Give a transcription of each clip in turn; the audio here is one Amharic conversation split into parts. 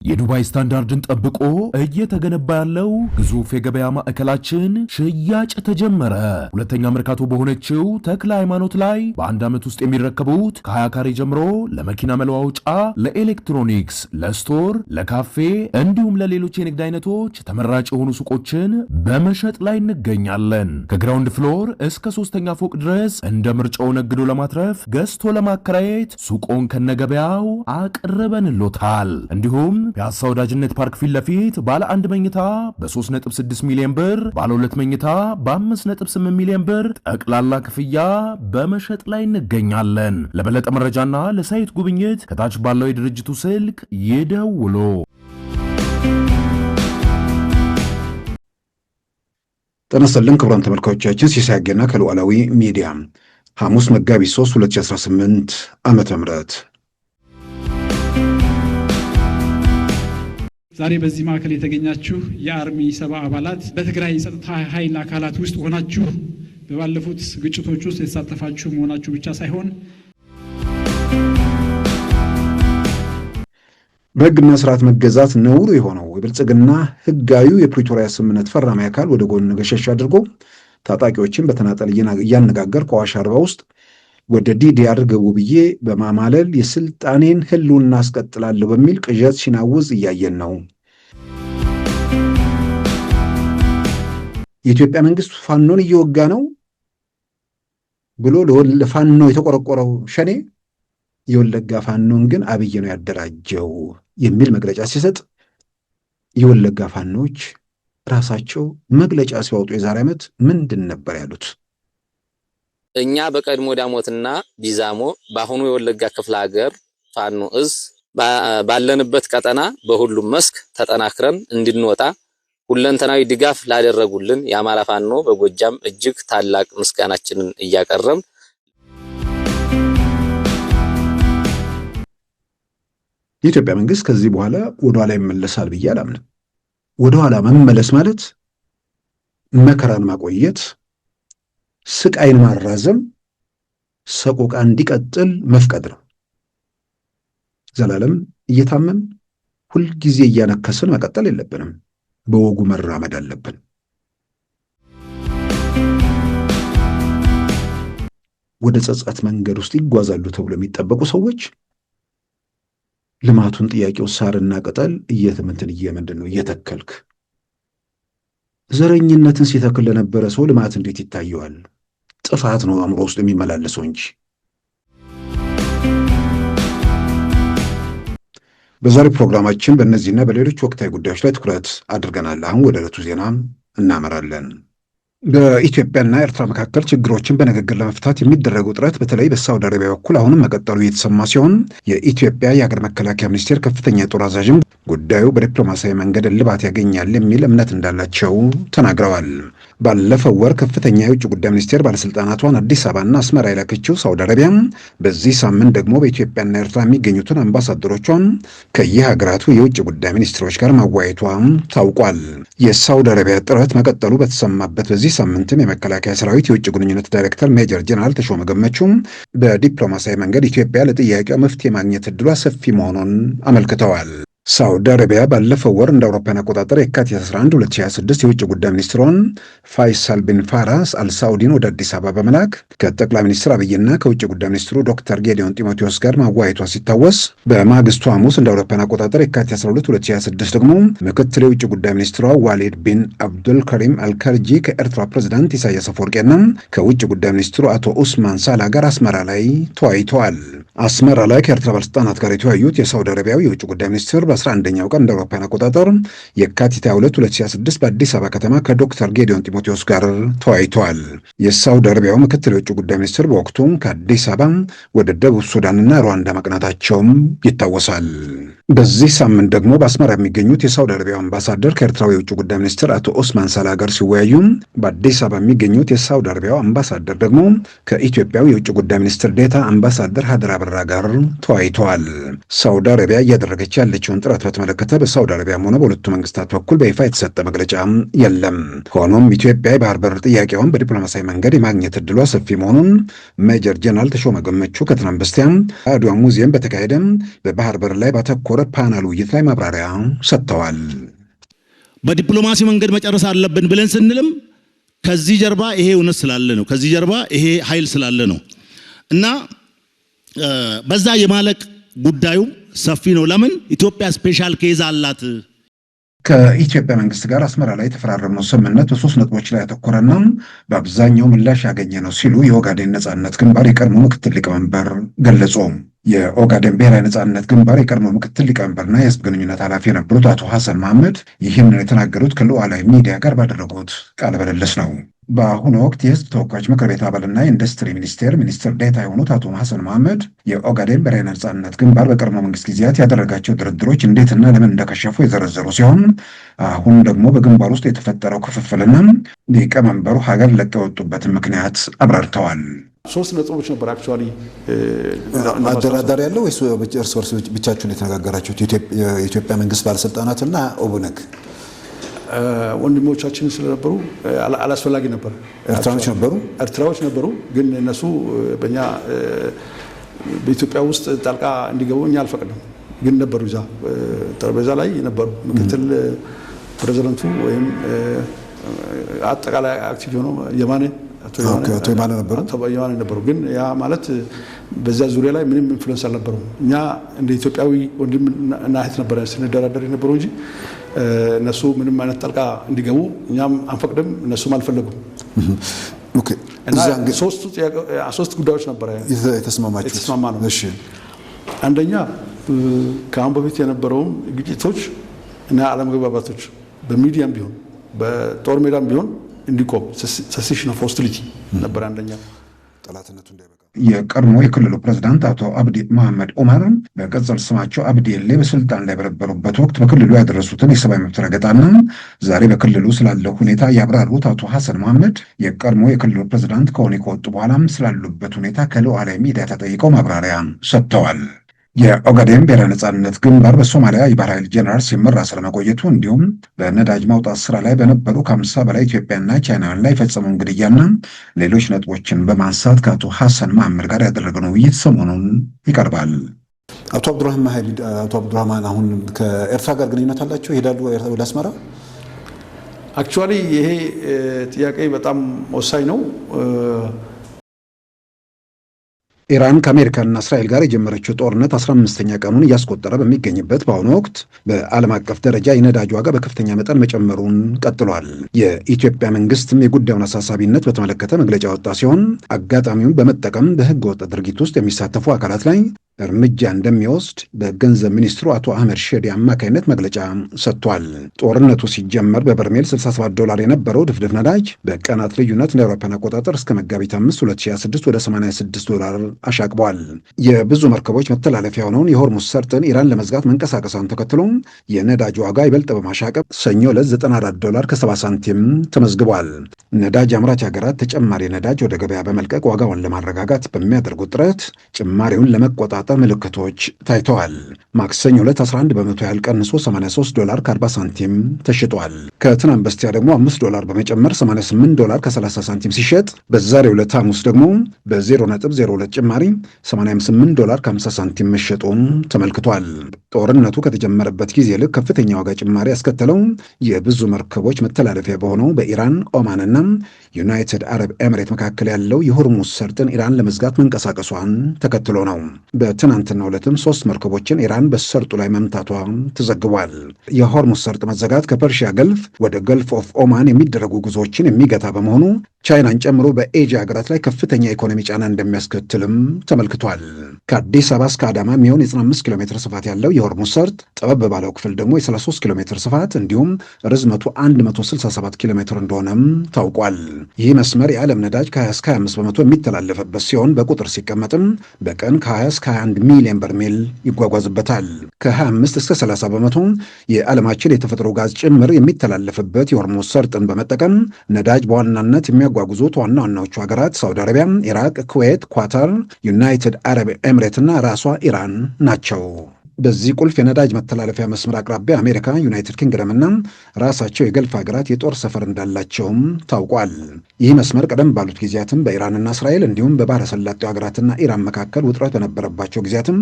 የዱባይ ስታንዳርድን ጠብቆ እየተገነባ ያለው ግዙፍ የገበያ ማዕከላችን ሽያጭ ተጀመረ። ሁለተኛ መርካቶ በሆነችው ተክለ ሃይማኖት ላይ በአንድ ዓመት ውስጥ የሚረከቡት ከ20 ካሬ ጀምሮ ለመኪና መለዋወጫ፣ ለኤሌክትሮኒክስ፣ ለስቶር፣ ለካፌ እንዲሁም ለሌሎች የንግድ አይነቶች ተመራጭ የሆኑ ሱቆችን በመሸጥ ላይ እንገኛለን። ከግራውንድ ፍሎር እስከ 3ኛ ፎቅ ድረስ እንደ ምርጫው ነግዶ ለማትረፍ ገዝቶ ለማከራየት ሱቆን ከነገበያው አቅርበንሎታል። እንዲሁም ፒያሳ ወዳጅነት ፓርክ ፊት ለፊት ባለ 1 መኝታ በ3.6 ሚሊዮን ብር፣ ባለ 2 መኝታ በ5.8 ሚሊዮን ብር ጠቅላላ ክፍያ በመሸጥ ላይ እንገኛለን። ለበለጠ መረጃና ለሳይት ጉብኝት ከታች ባለው የድርጅቱ ስልክ ይደውሉ። ጤና ይስጥልን ክቡራን ተመልካቾቻችን፣ ሲሳይ አገና ከሉዓላዊ ሚዲያ ሐሙስ መጋቢት 3 2018 ዓመተ ምህረት ዛሬ በዚህ ማዕከል የተገኛችሁ የአርሚ 70 አባላት በትግራይ ጸጥታ ኃይል አካላት ውስጥ ሆናችሁ በባለፉት ግጭቶች ውስጥ የተሳተፋችሁ መሆናችሁ ብቻ ሳይሆን በሕግና ስርዓት መገዛት ነውር የሆነው የብልጽግና ሕጋዊ የፕሪቶሪያ ስምምነት ፈራሚ አካል ወደ ጎን ገሸሽ አድርጎ ታጣቂዎችን በተናጠል እያነጋገር ከአዋሽ አርባ ውስጥ ወደ ዲዲአር ገቡ ብዬ በማማለል የስልጣኔን ህልውና አስቀጥላለሁ በሚል ቅዠት ሲናውዝ እያየን ነው። የኢትዮጵያ መንግስት ፋኖን እየወጋ ነው ብሎ ለፋኖ የተቆረቆረው ሸኔ የወለጋ ፋኖን ግን አብይ ነው ያደራጀው የሚል መግለጫ ሲሰጥ የወለጋ ፋኖች ራሳቸው መግለጫ ሲያወጡ የዛሬ ዓመት ምንድን ነበር ያሉት? እኛ በቀድሞ ዳሞትና ቢዛሞ በአሁኑ የወለጋ ክፍለ ሀገር ፋኖ እዝ ባለንበት ቀጠና በሁሉም መስክ ተጠናክረን እንድንወጣ ሁለንተናዊ ድጋፍ ላደረጉልን የአማራ ፋኖ በጎጃም እጅግ ታላቅ ምስጋናችንን እያቀረብን የኢትዮጵያ መንግስት ከዚህ በኋላ ወደ ኋላ ይመለሳል ብዬ አላምንም። ወደ ኋላ መመለስ ማለት መከራን ማቆየት፣ ስቃይን ማራዘም፣ ሰቆቃ እንዲቀጥል መፍቀድ ነው። ዘላለም እየታመን ሁልጊዜ እያነከስን መቀጠል የለብንም። በወጉ መራመድ አለብን። ወደ ጸጸት መንገድ ውስጥ ይጓዛሉ ተብሎ የሚጠበቁ ሰዎች ልማቱን ጥያቄው ሳርና ቅጠል ምንድን ነው እየተከልክ ዘረኝነትን ሲተክል ለነበረ ሰው ልማት እንዴት ይታየዋል? ጥፋት ነው አእምሮ ውስጥ የሚመላለሰው እንጂ። በዛሬ ፕሮግራማችን በእነዚህና በሌሎች ወቅታዊ ጉዳዮች ላይ ትኩረት አድርገናል። አሁን ወደ ዕለቱ ዜና እናመራለን። በኢትዮጵያና ኤርትራ መካከል ችግሮችን በንግግር ለመፍታት የሚደረገው ጥረት በተለይ በሳውዲ አረቢያ በኩል አሁንም መቀጠሉ እየተሰማ ሲሆን የኢትዮጵያ የሀገር መከላከያ ሚኒስቴር ከፍተኛ የጦር አዛዥም ጉዳዩ በዲፕሎማሲያዊ መንገድ እልባት ያገኛል የሚል እምነት እንዳላቸው ተናግረዋል። ባለፈው ወር ከፍተኛ የውጭ ጉዳይ ሚኒስቴር ባለስልጣናቷን አዲስ አበባና አስመራ የላከችው ሳውዲ አረቢያ በዚህ ሳምንት ደግሞ በኢትዮጵያና ኤርትራ የሚገኙትን አምባሳደሮቿን ከየሀገራቱ የውጭ ጉዳይ ሚኒስትሮች ጋር ማወያየቷ ታውቋል። የሳውዲ አረቢያ ጥረት መቀጠሉ በተሰማበት በዚህ ሳምንትም የመከላከያ ሰራዊት የውጭ ግንኙነት ዳይሬክተር ሜጀር ጀነራል ተሾመ ገመቹም በዲፕሎማሲያዊ መንገድ ኢትዮጵያ ለጥያቄው መፍትሄ ማግኘት ዕድሏ ሰፊ መሆኑን አመልክተዋል። ሳውዲ አረቢያ ባለፈው ወር እንደ አውሮፓውያን አቆጣጠር የካቲት 11 2026 የውጭ ጉዳይ ሚኒስትሯን ፋይሳል ቢን ፋራስ አልሳውዲን ወደ አዲስ አበባ በመላክ ከጠቅላይ ሚኒስትር አብይና ከውጭ ጉዳይ ሚኒስትሩ ዶክተር ጌዲዮን ጢሞቴዎስ ጋር ማወያየቷ ሲታወስ በማግስቱ ሐሙስ እንደ አውሮፓውያን አቆጣጠር የካቲት 12 2026 ደግሞ ምክትል የውጭ ጉዳይ ሚኒስትሯ ዋሊድ ቢን አብዱል ከሪም አልከርጂ ከኤርትራ ፕሬዝዳንት ኢሳያስ አፈወርቂና ከውጭ ጉዳይ ሚኒስትሩ አቶ ኡስማን ሳላ ጋር አስመራ ላይ ተወያይተዋል። አስመራ ላይ ከኤርትራ ባለስልጣናት ጋር የተወያዩት የሳውዲ አረቢያው የውጭ ጉዳይ ሚኒስትር በ11ኛው ቀን እንደ አውሮፓውያን አቆጣጠር የካቲት 22 2026 በአዲስ አበባ ከተማ ከዶክተር ጌዲዮን ጢሞቴዎስ ጋር ተወያይተዋል። የሳውዲ አረቢያው ምክትል የውጭ ጉዳይ ሚኒስትር በወቅቱ ከአዲስ አበባ ወደ ደቡብ ሱዳንና ሩዋንዳ ማቅናታቸውም ይታወሳል። በዚህ ሳምንት ደግሞ በአስመራ የሚገኙት የሳውዲ አረቢያው አምባሳደር ከኤርትራው የውጭ ጉዳይ ሚኒስትር አቶ ኦስማን ሳላ ጋር ሲወያዩ፣ በአዲስ አበባ የሚገኙት የሳውዲ አረቢያው አምባሳደር ደግሞ ከኢትዮጵያው የውጭ ጉዳይ ሚኒስትር ዴታ አምባሳደር ሀድር አበራ ጋር ተወያይተዋል። ሳውዲ አረቢያ እያደረገች ያለችውን ጥረት በተመለከተ በሳውዲ አረቢያም ሆነ በሁለቱ መንግስታት በኩል በይፋ የተሰጠ መግለጫ የለም። ሆኖም ኢትዮጵያ የባህር በር ጥያቄዋን በዲፕሎማሲያዊ መንገድ የማግኘት እድሏ ሰፊ መሆኑን ሜጀር ጀነራል ተሾመ ገመቹ ከትናንት በስቲያ አድዋ ሙዚየም በተካሄደ በባህር በር ላይ ባተኮረ ፓናል ውይይት ላይ ማብራሪያ ሰጥተዋል። በዲፕሎማሲ መንገድ መጨረስ አለብን ብለን ስንልም ከዚህ ጀርባ ይሄ እውነት ስላለ ነው፣ ከዚህ ጀርባ ይሄ ኃይል ስላለ ነው እና በዛ የማለቅ ጉዳዩ ሰፊ ነው። ለምን ኢትዮጵያ ስፔሻል ኬዝ አላት። ከኢትዮጵያ መንግስት ጋር አስመራ ላይ የተፈራረምነው ስምምነት በሶስት ነጥቦች ላይ ያተኮረና በአብዛኛው ምላሽ ያገኘ ነው ሲሉ የኦጋዴን ነጻነት ግንባር የቀድሞ ምክትል ሊቀመንበር ገለጹ። የኦጋዴን ብሔራዊ ነጻነት ግንባር የቀድሞ ምክትል ሊቀመንበርና የህዝብ ግንኙነት ኃላፊ የነበሩት አቶ ሐሰን መሐመድ ይህንን የተናገሩት ከሉዓላዊ ሚዲያ ጋር ባደረጉት ቃለ ምልልስ ነው። በአሁኑ ወቅት የህዝብ ተወካዮች ምክር ቤት አባልና የኢንዱስትሪ ሚኒስቴር ዴታ የሆኑት አቶ ሐሰን መሐመድ የኦጋዴን ብሔራዊ ነጻነት ግንባር በቀድሞ መንግስት ጊዜያት ያደረጋቸው ድርድሮች እንዴትና ለምን እንደከሸፉ የዘረዘሩ ሲሆን አሁን ደግሞ በግንባር ውስጥ የተፈጠረው ክፍፍልና ሊቀመንበሩ ሀገር ለቀው የወጡበትን ምክንያት አብራርተዋል። ሶስት ነጥቦች ነበር አክቹአሊ አደራዳሪ ያለው ወይስ እርስ በርስ ብቻችሁን የተነጋገራችሁት? የኢትዮጵያ መንግስት ባለስልጣናትና ኦብነግ ወንድሞቻችን ስለነበሩ አላስፈላጊ ነበር። ኤርትራዎች ነበሩ፣ ግን እነሱ በእኛ በኢትዮጵያ ውስጥ ጣልቃ እንዲገቡ እኛ አልፈቅድም። ግን ነበሩ፣ እዛ ጠረጴዛ ላይ ነበሩ። ምክትል ፕሬዚደንቱ ወይም አጠቃላይ አክቲቭ ሆኖ የማነ አቶ የማነ ነበሩ። ግን ያ ማለት በዛ ዙሪያ ላይ ምንም ኢንፍሉዌንስ አልነበረውም። እኛ እንደ ኢትዮጵያዊ ወንድምና እህት ነበረ ስንደራደር የነበረው እንጂ እነሱ ምንም አይነት ጣልቃ እንዲገቡ እኛም አንፈቅድም፣ እነሱም አልፈለጉም። እና ሶስት ጉዳዮች ነበረ የተስማማ ነው። አንደኛ ከአሁን በፊት የነበረውን ግጭቶች እና አለመግባባቶች በሚዲያም ቢሆን በጦር ሜዳም ቢሆን እንዲቆም ሰሴሽን ኦፍ ሆስቲሊቲ ነበር አንደኛ። ጠላትነቱ እንዳይበቃ የቀድሞ የክልሉ ፕሬዝዳንት አቶ አብዲ መሐመድ ዑመር በቅጽል ስማቸው አብዲሌ በስልጣን ላይ በነበሩበት ወቅት በክልሉ ያደረሱትን የሰብአዊ መብት ረገጣና ዛሬ በክልሉ ስላለው ሁኔታ ያብራሩት አቶ ሐሰን መሐመድ የቀድሞ የክልሉ ፕሬዝዳንት ከሆነ ከወጡ በኋላም ስላሉበት ሁኔታ ከሉዓላዊ ሚዲያ ተጠይቀው ማብራሪያ ሰጥተዋል። የኦጋዴን ብሔራዊ ነጻነት ግንባር በሶማሊያ የባህር ኃይል ጄኔራል ሲመራ ስለመቆየቱ እንዲሁም በነዳጅ ማውጣት ስራ ላይ በነበሩ ከ50 በላይ ኢትዮጵያና ቻይናውያን ላይ የፈጸመውን ግድያና ሌሎች ነጥቦችን በማንሳት ከአቶ ሐሰን መሐመድ ጋር ያደረገው ውይይት ሰሞኑን ይቀርባል። አቶ አብዱራህማን አሁን ከኤርትራ ጋር ግንኙነት አላቸው? ይሄዳሉ ወደ አስመራ? አክቹዋሊ ይሄ ጥያቄ በጣም ወሳኝ ነው። ኢራን ከአሜሪካና እስራኤል ጋር የጀመረችው ጦርነት 15ኛ ቀኑን እያስቆጠረ በሚገኝበት በአሁኑ ወቅት በዓለም አቀፍ ደረጃ የነዳጅ ዋጋ በከፍተኛ መጠን መጨመሩን ቀጥሏል። የኢትዮጵያ መንግስትም የጉዳዩን አሳሳቢነት በተመለከተ መግለጫ ወጣ ሲሆን አጋጣሚውን በመጠቀም በህገ ወጥ ድርጊት ውስጥ የሚሳተፉ አካላት ላይ እርምጃ እንደሚወስድ በገንዘብ ሚኒስትሩ አቶ አህመድ ሼዴ አማካይነት መግለጫ ሰጥቷል። ጦርነቱ ሲጀመር በበርሜል $67 የነበረው ድፍድፍ ነዳጅ በቀናት ልዩነት እንደ አውሮፓውያን አቆጣጠር እስከ መጋቢት 5 2026 ወደ $86 አሻቅቧል። የብዙ መርከቦች መተላለፊያ የሆነውን የሆርሙዝ ሰርጥን ኢራን ለመዝጋት መንቀሳቀሷን ተከትሎ የነዳጅ ዋጋ ይበልጥ በማሻቀብ ሰኞ ዕለት $94 ከ70 ሳንቲም ተመዝግቧል። ነዳጅ አምራች ሀገራት ተጨማሪ ነዳጅ ወደ ገበያ በመልቀቅ ዋጋውን ለማረጋጋት በሚያደርጉት ጥረት ጭማሪውን ለመቆጣጠር ምልክቶች ታይተዋል። ማክሰኞ ዕለት 11 በመቶ ያህል ቀንሶ $83 ከ40 ሳንቲም ተሽጧል። ከትናንት በስቲያ ደግሞ $5 በመጨመር $88 ከ30 ሳንቲም ሲሸጥ በዛሬው ዕለት ሐሙስ ደግሞ በ0.02 ጭማሪ $88 ከ50 ሳንቲም መሸጡን ተመልክቷል። ጦርነቱ ከተጀመረበት ጊዜ ይልቅ ከፍተኛ ዋጋ ጭማሪ ያስከተለው የብዙ መርከቦች መተላለፊያ በሆነው በኢራን ኦማንና ዩናይትድ አረብ ኤምሬት መካከል ያለው የሆርሙዝ ሰርጥን ኢራን ለመዝጋት መንቀሳቀሷን ተከትሎ ነው። በትናንትናው ዕለትም 3 መርከቦችን ኢራን በሰርጡ ላይ መምታቷ ተዘግቧል። የሆርሙዝ ሰርጥ መዘጋት ከፐርሺያ ገልፍ ወደ ገልፍ ኦፍ ኦማን የሚደረጉ ጉዞዎችን የሚገታ በመሆኑ ቻይናን ጨምሮ በኤዥያ ሀገራት ላይ ከፍተኛ የኢኮኖሚ ጫና እንደሚያስከትልም ተመልክቷል። ከአዲስ አበባ እስከ አዳማ የሚሆን የ95 ኪሎ ሜትር ስፋት ያለው የሆርሙዝ ሰርጥ ጠበብ ባለው ክፍል ደግሞ የ33 ኪሎ ሜትር ስፋት እንዲሁም ርዝመቱ 167 ኪሎ ሜትር እንደሆነም ታውቋል። ይህ መስመር የዓለም ነዳጅ ከ20 እስከ 25 በመቶ የሚተላለፍበት ሲሆን በቁጥር ሲቀመጥም በቀን ከ20 እስከ 21 ሚሊዮን በርሜል ይጓጓዝበታል። ከ25 እስከ 30 በመቶ የዓለማችን የተፈጥሮ ጋዝ ጭምር የሚተላለፍበት የሆርሙዝ ሰርጥን በመጠቀም ነዳጅ በዋናነት የሚያጓጉዙት ዋና ዋናዎቹ ሀገራት ሳውዲ አረቢያ፣ ኢራቅ፣ ኩዌት፣ ኳታር፣ ዩናይትድ አረብ ኤምሬት እና ራሷ ኢራን ናቸው። በዚህ ቁልፍ የነዳጅ መተላለፊያ መስመር አቅራቢያ አሜሪካ፣ ዩናይትድ ኪንግደም እና ራሳቸው የገልፍ ሀገራት የጦር ሰፈር እንዳላቸውም ታውቋል። ይህ መስመር ቀደም ባሉት ጊዜያትም በኢራንና እስራኤል እንዲሁም በባህረ ሰላጤው ሀገራትና ኢራን መካከል ውጥረት በነበረባቸው ጊዜያትም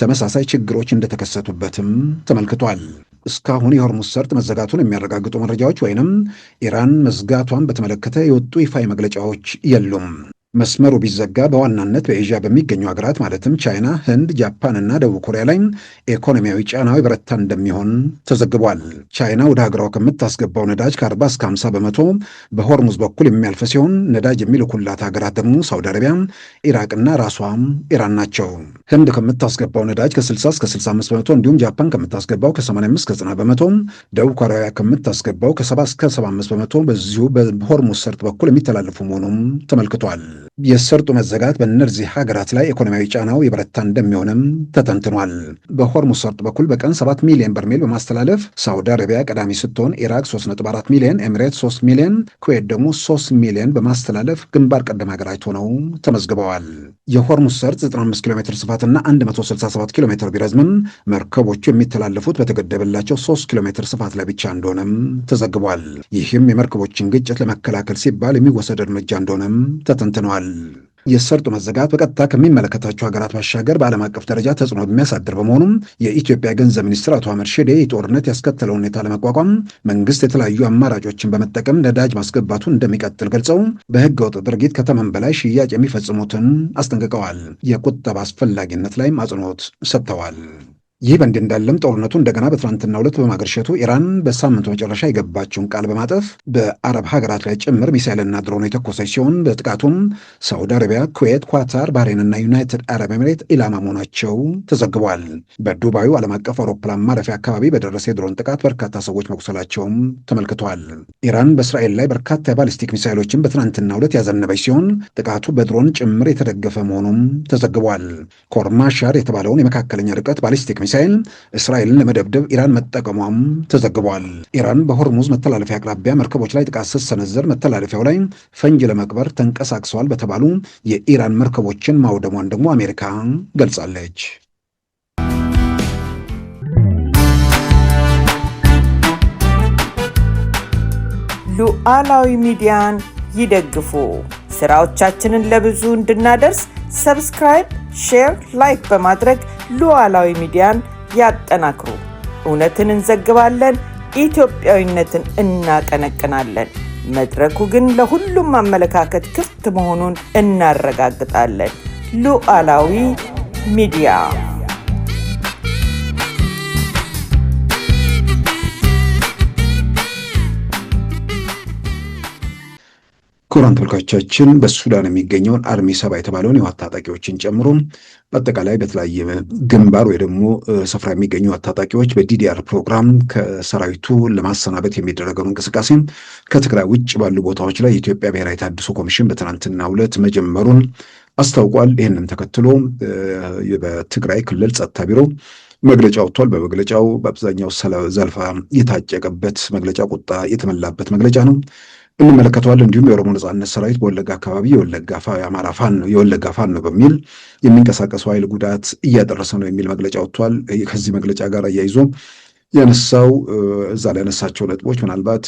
ተመሳሳይ ችግሮች እንደተከሰቱበትም ተመልክቷል። እስካሁን የሆርሙዝ ሰርጥ መዘጋቱን የሚያረጋግጡ መረጃዎች ወይንም ኢራን መዝጋቷን በተመለከተ የወጡ ይፋዊ መግለጫዎች የሉም። መስመሩ ቢዘጋ በዋናነት በኤዥያ በሚገኙ ሀገራት ማለትም ቻይና፣ ህንድ፣ ጃፓን እና ደቡብ ኮሪያ ላይ ኢኮኖሚያዊ ጫናው የበረታ እንደሚሆን ተዘግቧል። ቻይና ወደ ሀገሯ ከምታስገባው ነዳጅ ከ40 እስከ 50 በመቶ በሆርሙዝ በኩል የሚያልፍ ሲሆን ነዳጅ የሚልኩላት ሀገራት ደግሞ ሳውዲ አረቢያ፣ ኢራቅና ራሷም ኢራን ናቸው። ህንድ ከምታስገባው ነዳጅ ከ60 እስከ 65 በመቶ እንዲሁም ጃፓን ከምታስገባው ከ85 እስከ 90 በመቶ፣ ደቡብ ኮሪያ ከምታስገባው ከ70 እስከ 75 በመቶ በዚሁ በሆርሙዝ ሰርጥ በኩል የሚተላለፉ መሆኑም ተመልክቷል። የሰርጡ መዘጋት በእነዚህ ሀገራት ላይ ኢኮኖሚያዊ ጫናው የበረታ እንደሚሆንም ተተንትኗል። በሆርሙዝ ሰርጥ በኩል በቀን 7 ሚሊዮን በርሜል በማስተላለፍ ሳውዲ አረቢያ ቀዳሚ ስትሆን ኢራቅ 3.4 ሚሊዮን፣ ኤሚሬት 3 ሚሊዮን፣ ኩዌት ደግሞ 3 ሚሊዮን በማስተላለፍ ግንባር ቀደም ሀገራት ሆነው ተመዝግበዋል። የሆርሙዝ ሰርጥ 95 ኪሎ ሜትር ስፋትና 167 ኪሎ ሜትር ቢረዝምም መርከቦቹ የሚተላለፉት በተገደበላቸው 3 ኪሎ ሜትር ስፋት ላይ ብቻ እንደሆነም ተዘግቧል። ይህም የመርከቦችን ግጭት ለመከላከል ሲባል የሚወሰድ እርምጃ እንደሆነም ተተንትኗል። የሰርጡ መዘጋት በቀጥታ ከሚመለከታቸው ሀገራት ባሻገር በዓለም አቀፍ ደረጃ ተጽዕኖ የሚያሳድር በመሆኑም የኢትዮጵያ ገንዘብ ሚኒስትር አቶ አህመድ ሺዴ የጦርነት ያስከተለውን ሁኔታ ለመቋቋም መንግስት የተለያዩ አማራጮችን በመጠቀም ነዳጅ ማስገባቱን እንደሚቀጥል ገልጸው በህገ ወጥ ድርጊት ከተመን በላይ ሽያጭ የሚፈጽሙትን አስጠንቅቀዋል። የቁጠባ አስፈላጊነት ላይም አጽንኦት ሰጥተዋል። ይህ በእንዲህ እንዳለም ጦርነቱ እንደገና በትናንትናው ዕለት በማገርሸቱ ኢራን በሳምንቱ መጨረሻ የገባችውን ቃል በማጠፍ በአረብ ሀገራት ላይ ጭምር ሚሳይልና ድሮን የተኮሰች ሲሆን በጥቃቱም ሳውዲ አረቢያ፣ ኩዌት፣ ኳታር፣ ባህሬንና ዩናይትድ አረብ ኤምሬት ኢላማ መሆናቸው ተዘግቧል። በዱባዩ ዓለም አቀፍ አውሮፕላን ማረፊያ አካባቢ በደረሰ የድሮን ጥቃት በርካታ ሰዎች መቁሰላቸውም ተመልክቷል። ኢራን በእስራኤል ላይ በርካታ የባሊስቲክ ሚሳይሎችን በትናንትናው ዕለት ያዘነበች ሲሆን ጥቃቱ በድሮን ጭምር የተደገፈ መሆኑም ተዘግቧል። ኮርማሻር የተባለውን የመካከለኛ ርቀት ባሊስቲክ ሚሳኤል እስራኤልን ለመደብደብ ኢራን መጠቀሟም ተዘግቧል። ኢራን በሆርሙዝ መተላለፊያ አቅራቢያ መርከቦች ላይ ጥቃት ስትሰነዝር መተላለፊያው ላይ ፈንጅ ለመቅበር ተንቀሳቅሰዋል በተባሉ የኢራን መርከቦችን ማውደሟን ደግሞ አሜሪካ ገልጻለች። ሉዓላዊ ሚዲያን ይደግፉ። ስራዎቻችንን ለብዙ እንድናደርስ ሰብስክራይብ፣ ሼር፣ ላይክ በማድረግ ሉዓላዊ ሚዲያን ያጠናክሩ። እውነትን እንዘግባለን፣ ኢትዮጵያዊነትን እናቀነቅናለን። መድረኩ ግን ለሁሉም አመለካከት ክፍት መሆኑን እናረጋግጣለን። ሉዓላዊ ሚዲያ ክቡራን ተመልካቾቻችን በሱዳን የሚገኘውን አርሚ 7 የተባለውን የህወሓት ታጣቂዎችን ጨምሮ በአጠቃላይ በተለያየ ግንባር ወይ ደግሞ ስፍራ የሚገኙ ህወሓት ታጣቂዎች በዲዲአር ፕሮግራም ከሰራዊቱ ለማሰናበት የሚደረገው እንቅስቃሴ ከትግራይ ውጭ ባሉ ቦታዎች ላይ የኢትዮጵያ ብሔራዊ ተሃድሶ ኮሚሽን በትናንትናው ዕለት መጀመሩን አስታውቋል። ይህንን ተከትሎ በትግራይ ክልል ጸጥታ ቢሮ መግለጫ ወጥቷል። በመግለጫው በአብዛኛው ዘልፋ የታጨቀበት መግለጫ፣ ቁጣ የተመላበት መግለጫ ነው እንመለከተዋል። እንዲሁም የኦሮሞ ነጻነት ሰራዊት በወለጋ አካባቢ የወለጋ ፋኖ ነው በሚል የሚንቀሳቀሰው ኃይል ጉዳት እያደረሰ ነው የሚል መግለጫ ወጥቷል። ከዚህ መግለጫ ጋር አያይዞ ያነሳው እዛ ላይ ያነሳቸው ነጥቦች ምናልባት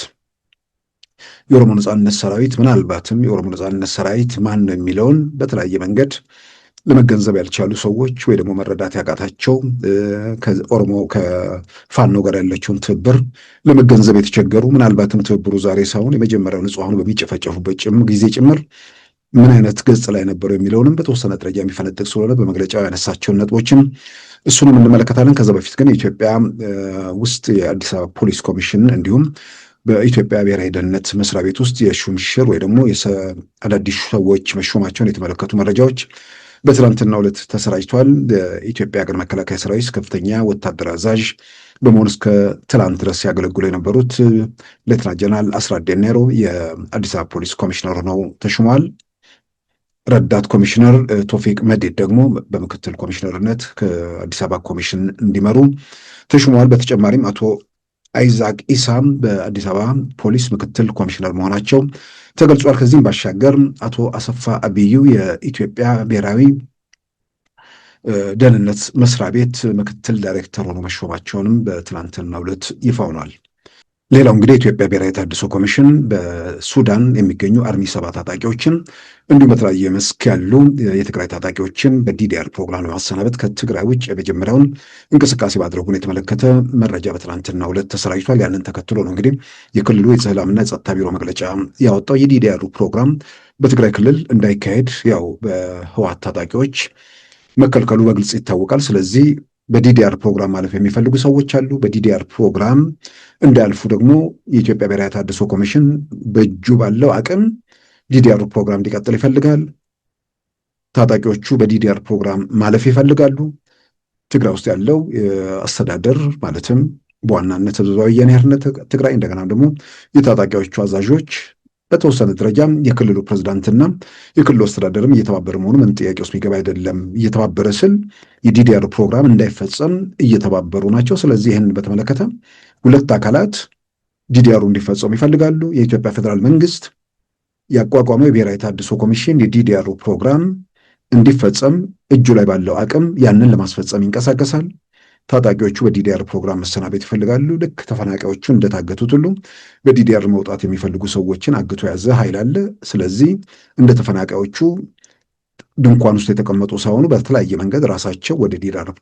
የኦሮሞ ነጻነት ሰራዊት ምናልባትም የኦሮሞ ነጻነት ሰራዊት ማን ነው የሚለውን በተለያየ መንገድ ለመገንዘብ ያልቻሉ ሰዎች ወይ ደግሞ መረዳት ያቃታቸው ከፋኖ ጋር ያለችውን ትብብር ለመገንዘብ የተቸገሩ ምናልባትም ትብብሩ ዛሬ ሳይሆን የመጀመሪያው ንጹሐኑ በሚጨፈጨፉበት ጊዜ ጭምር ምን አይነት ገጽ ላይ ነበረው የሚለውንም በተወሰነ ደረጃ የሚፈነጥቅ ስለሆነ በመግለጫው ያነሳቸውን ነጥቦችን እሱንም እንመለከታለን። ከዛ በፊት ግን የኢትዮጵያ ውስጥ የአዲስ አበባ ፖሊስ ኮሚሽን እንዲሁም በኢትዮጵያ ብሔራዊ ደህንነት መስሪያ ቤት ውስጥ የሹምሽር ወይ ደግሞ አዳዲስ ሰዎች መሾማቸውን የተመለከቱ መረጃዎች በትናንትናው ዕለት ተሰራጭቷል። በኢትዮጵያ ሀገር መከላከያ ሰራዊት ከፍተኛ ወታደር አዛዥ በመሆን እስከ ትላንት ድረስ ሲያገለግሉ የነበሩት ሌተና ጀነራል አስራት ዴኔሮ የአዲስ አበባ ፖሊስ ኮሚሽነር ሆነው ተሹመዋል። ረዳት ኮሚሽነር ቶፊቅ መዲድ ደግሞ በምክትል ኮሚሽነርነት ከአዲስ አበባ ኮሚሽን እንዲመሩ ተሹመዋል። በተጨማሪም አቶ አይዛክ ኢሳም በአዲስ አበባ ፖሊስ ምክትል ኮሚሽነር መሆናቸው ተገልጿል። ከዚህም ባሻገር አቶ አሰፋ አብዩ የኢትዮጵያ ብሔራዊ ደህንነት መስሪያ ቤት ምክትል ዳይሬክተር ሆኖ መሾማቸውንም በትናንትናው ዕለት ይፋ ሆኗል። ሌላው እንግዲህ የኢትዮጵያ ብሔራዊ ተሃድሶ ኮሚሽን በሱዳን የሚገኙ አርሚ 7 ታጣቂዎችን እንዲሁም በተለያየ መስክ ያሉ የትግራይ ታጣቂዎችን በዲዲአር ፕሮግራም ለማሰናበት ከትግራይ ውጭ የመጀመሪያውን እንቅስቃሴ ማድረጉን የተመለከተ መረጃ በትናንትናው ዕለት ተሰራጭቷል። ያንን ተከትሎ ነው እንግዲህ የክልሉ የሰላምና የጸጥታ ቢሮ መግለጫ ያወጣው። የዲዲአሩ ፕሮግራም በትግራይ ክልል እንዳይካሄድ ያው በህወሓት ታጣቂዎች መከልከሉ በግልጽ ይታወቃል። ስለዚህ በዲዲአር ፕሮግራም ማለፍ የሚፈልጉ ሰዎች አሉ። በዲዲአር ፕሮግራም እንዳያልፉ ደግሞ የኢትዮጵያ ብሔራዊ ተሃድሶ ኮሚሽን በእጁ ባለው አቅም ዲዲአር ፕሮግራም እንዲቀጥል ይፈልጋል። ታጣቂዎቹ በዲዲአር ፕሮግራም ማለፍ ይፈልጋሉ። ትግራይ ውስጥ ያለው አስተዳደር ማለትም በዋናነት ህዝባዊ ወያነ ሓርነት ትግራይ እንደገና ደግሞ የታጣቂዎቹ አዛዦች በተወሰነ ደረጃ የክልሉ ፕሬዝዳንትና የክልሉ አስተዳደርም እየተባበረ መሆኑ ምን ጥያቄ ውስጥ የሚገባ አይደለም። እየተባበረ ስል የዲዲአር ፕሮግራም እንዳይፈጸም እየተባበሩ ናቸው። ስለዚህ ይህን በተመለከተ ሁለት አካላት ዲዲአሩ እንዲፈጸሙ ይፈልጋሉ። የኢትዮጵያ ፌዴራል መንግስት ያቋቋመው የብሔራዊ ተሃድሶ ኮሚሽን የዲዲአሩ ፕሮግራም እንዲፈጸም እጁ ላይ ባለው አቅም ያንን ለማስፈጸም ይንቀሳቀሳል። ታጣቂዎቹ በዲዲአር ፕሮግራም መሰናበት ይፈልጋሉ። ልክ ተፈናቃዮቹ እንደታገቱት ሁሉ በዲዲአር መውጣት የሚፈልጉ ሰዎችን አግቶ ያዘ ኃይል አለ። ስለዚህ እንደ ተፈናቃዮቹ ድንኳን ውስጥ የተቀመጡ ሳይሆኑ በተለያየ መንገድ ራሳቸው ወደ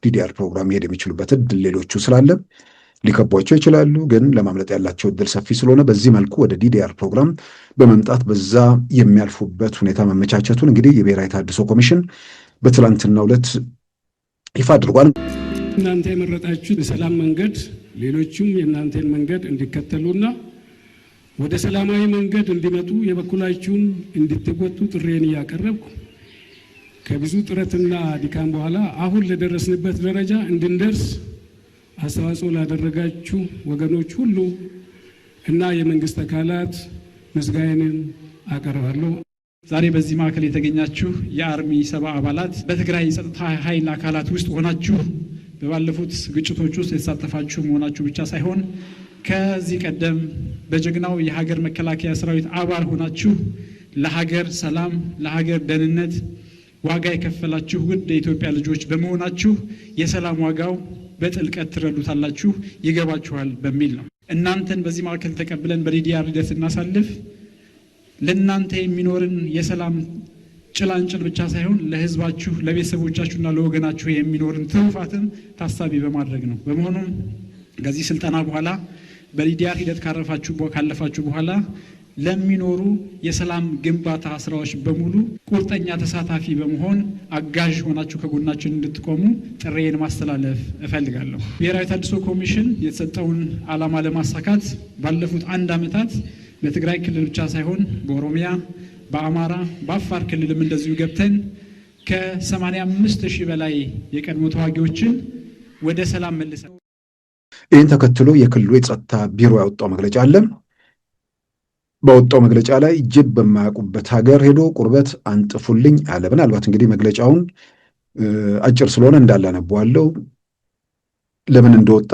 ዲዲአር ፕሮግራም መሄድ የሚችሉበት እድል ሌሎቹ ስላለ ሊከቧቸው ይችላሉ። ግን ለማምለጥ ያላቸው እድል ሰፊ ስለሆነ በዚህ መልኩ ወደ ዲዲአር ፕሮግራም በመምጣት በዛ የሚያልፉበት ሁኔታ መመቻቸቱን እንግዲህ የብሔራዊ ተሃድሶ ኮሚሽን በትላንትናው ዕለት ይፋ አድርጓል። እናንተ የመረጣችሁት የሰላም መንገድ ሌሎችም የእናንተን መንገድ እንዲከተሉና ወደ ሰላማዊ መንገድ እንዲመጡ የበኩላችሁን እንድትወጡ ጥሬን እያቀረብኩ ከብዙ ጥረትና ድካም በኋላ አሁን ለደረስንበት ደረጃ እንድንደርስ አስተዋጽኦ ላደረጋችሁ ወገኖች ሁሉ እና የመንግስት አካላት ምስጋናን አቀርባለሁ። ዛሬ በዚህ ማዕከል የተገኛችሁ የአርሚ 7 አባላት በትግራይ የጸጥታ ኃይል አካላት ውስጥ ሆናችሁ በባለፉት ግጭቶች ውስጥ የተሳተፋችሁ መሆናችሁ ብቻ ሳይሆን ከዚህ ቀደም በጀግናው የሀገር መከላከያ ሰራዊት አባል ሆናችሁ ለሀገር ሰላም፣ ለሀገር ደህንነት ዋጋ የከፈላችሁ ውድ የኢትዮጵያ ልጆች በመሆናችሁ የሰላም ዋጋው በጥልቀት ትረዱታላችሁ፣ ይገባችኋል በሚል ነው። እናንተን በዚህ ማዕከል ተቀብለን በዲዲአር ሂደት እናሳልፍ ለእናንተ የሚኖርን የሰላም ጭላንጭል ብቻ ሳይሆን ለህዝባችሁ፣ ለቤተሰቦቻችሁና ለወገናችሁ የሚኖርን ትሩፋትን ታሳቢ በማድረግ ነው። በመሆኑም ከዚህ ስልጠና በኋላ በዲዲአር ሂደት ካለፋችሁ በኋላ ለሚኖሩ የሰላም ግንባታ ስራዎች በሙሉ ቁርጠኛ ተሳታፊ በመሆን አጋዥ ሆናችሁ ከጎናችን እንድትቆሙ ጥሬን ማስተላለፍ እፈልጋለሁ። ብሔራዊ ተሃድሶ ኮሚሽን የተሰጠውን ዓላማ ለማሳካት ባለፉት 1 ዓመታት በትግራይ ክልል ብቻ ሳይሆን በኦሮሚያ፣ በአማራ፣ በአፋር ክልልም እንደዚሁ ገብተን ከ85,000 በላይ የቀድሞ ተዋጊዎችን ወደ ሰላም መልሰን ይህን ተከትሎ የክልሉ የጸጥታ ቢሮ ያወጣው መግለጫ አለ። በወጣው መግለጫ ላይ ጅብ በማያውቁበት ሀገር ሄዶ ቁርበት አንጥፉልኝ አለ። ምናልባት እንግዲህ መግለጫውን አጭር ስለሆነ እንዳላነበዋለው ለምን እንደወጣ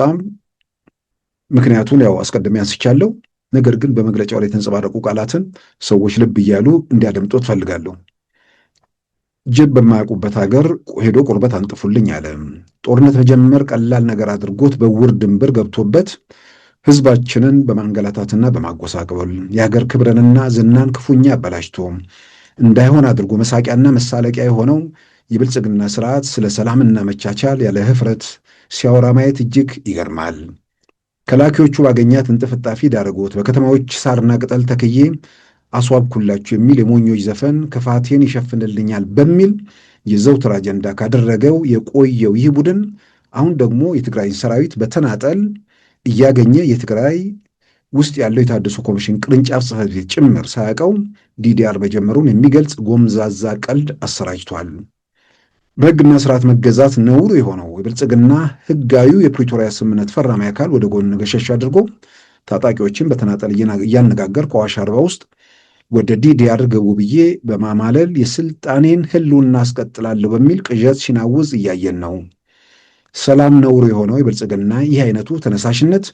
ምክንያቱን ያው አስቀድሜ አንስቻለሁ። ነገር ግን በመግለጫው ላይ የተንጸባረቁ ቃላትን ሰዎች ልብ እያሉ እንዲያደምጡ ፈልጋለሁ። ጅብ በማያውቁበት ሀገር ሄዶ ቁርበት አንጥፉልኝ አለ። ጦርነት መጀመር ቀላል ነገር አድርጎት በውር ድንበር ገብቶበት ህዝባችንን በማንገላታትና በማጎሳቀል የሀገር ክብርንና ዝናን ክፉኛ አበላሽቶ እንዳይሆን አድርጎ መሳቂያና መሳለቂያ የሆነው የብልጽግና ስርዓት ስለ ሰላምና መቻቻል ያለ ህፍረት ሲያወራ ማየት እጅግ ይገርማል። ከላኪዎቹ ባገኛት እንጥፍጣፊ ዳረጎት በከተማዎች ሳርና ቅጠል ተክዬ አስዋብኩላችሁ የሚል የሞኞች ዘፈን ክፋቴን ይሸፍንልኛል በሚል የዘውትር አጀንዳ ካደረገው የቆየው ይህ ቡድን አሁን ደግሞ የትግራይን ሰራዊት በተናጠል እያገኘ የትግራይ ውስጥ ያለው የተሃድሶ ኮሚሽን ቅርንጫፍ ጽሕፈት ቤት ጭምር ሳያውቀው ዲዲአር መጀመሩን የሚገልጽ ጎምዛዛ ቀልድ አሰራጭቷል። በሕግና ስርዓት መገዛት ነውሩ የሆነው የብልጽግና ሕጋዊ የፕሪቶሪያ ስምምነት ፈራሚ አካል ወደ ጎን ገሸሽ አድርጎ ታጣቂዎችን በተናጠል እያነጋገር ከአዋሽ አርባ ውስጥ ወደ ዲዲአር ገቡ ብዬ በማማለል የስልጣኔን ህልውና አስቀጥላለሁ በሚል ቅዠት ሲናውዝ እያየን ነው። ሰላም ነውሩ የሆነው የብልጽግና ይህ አይነቱ ተነሳሽነት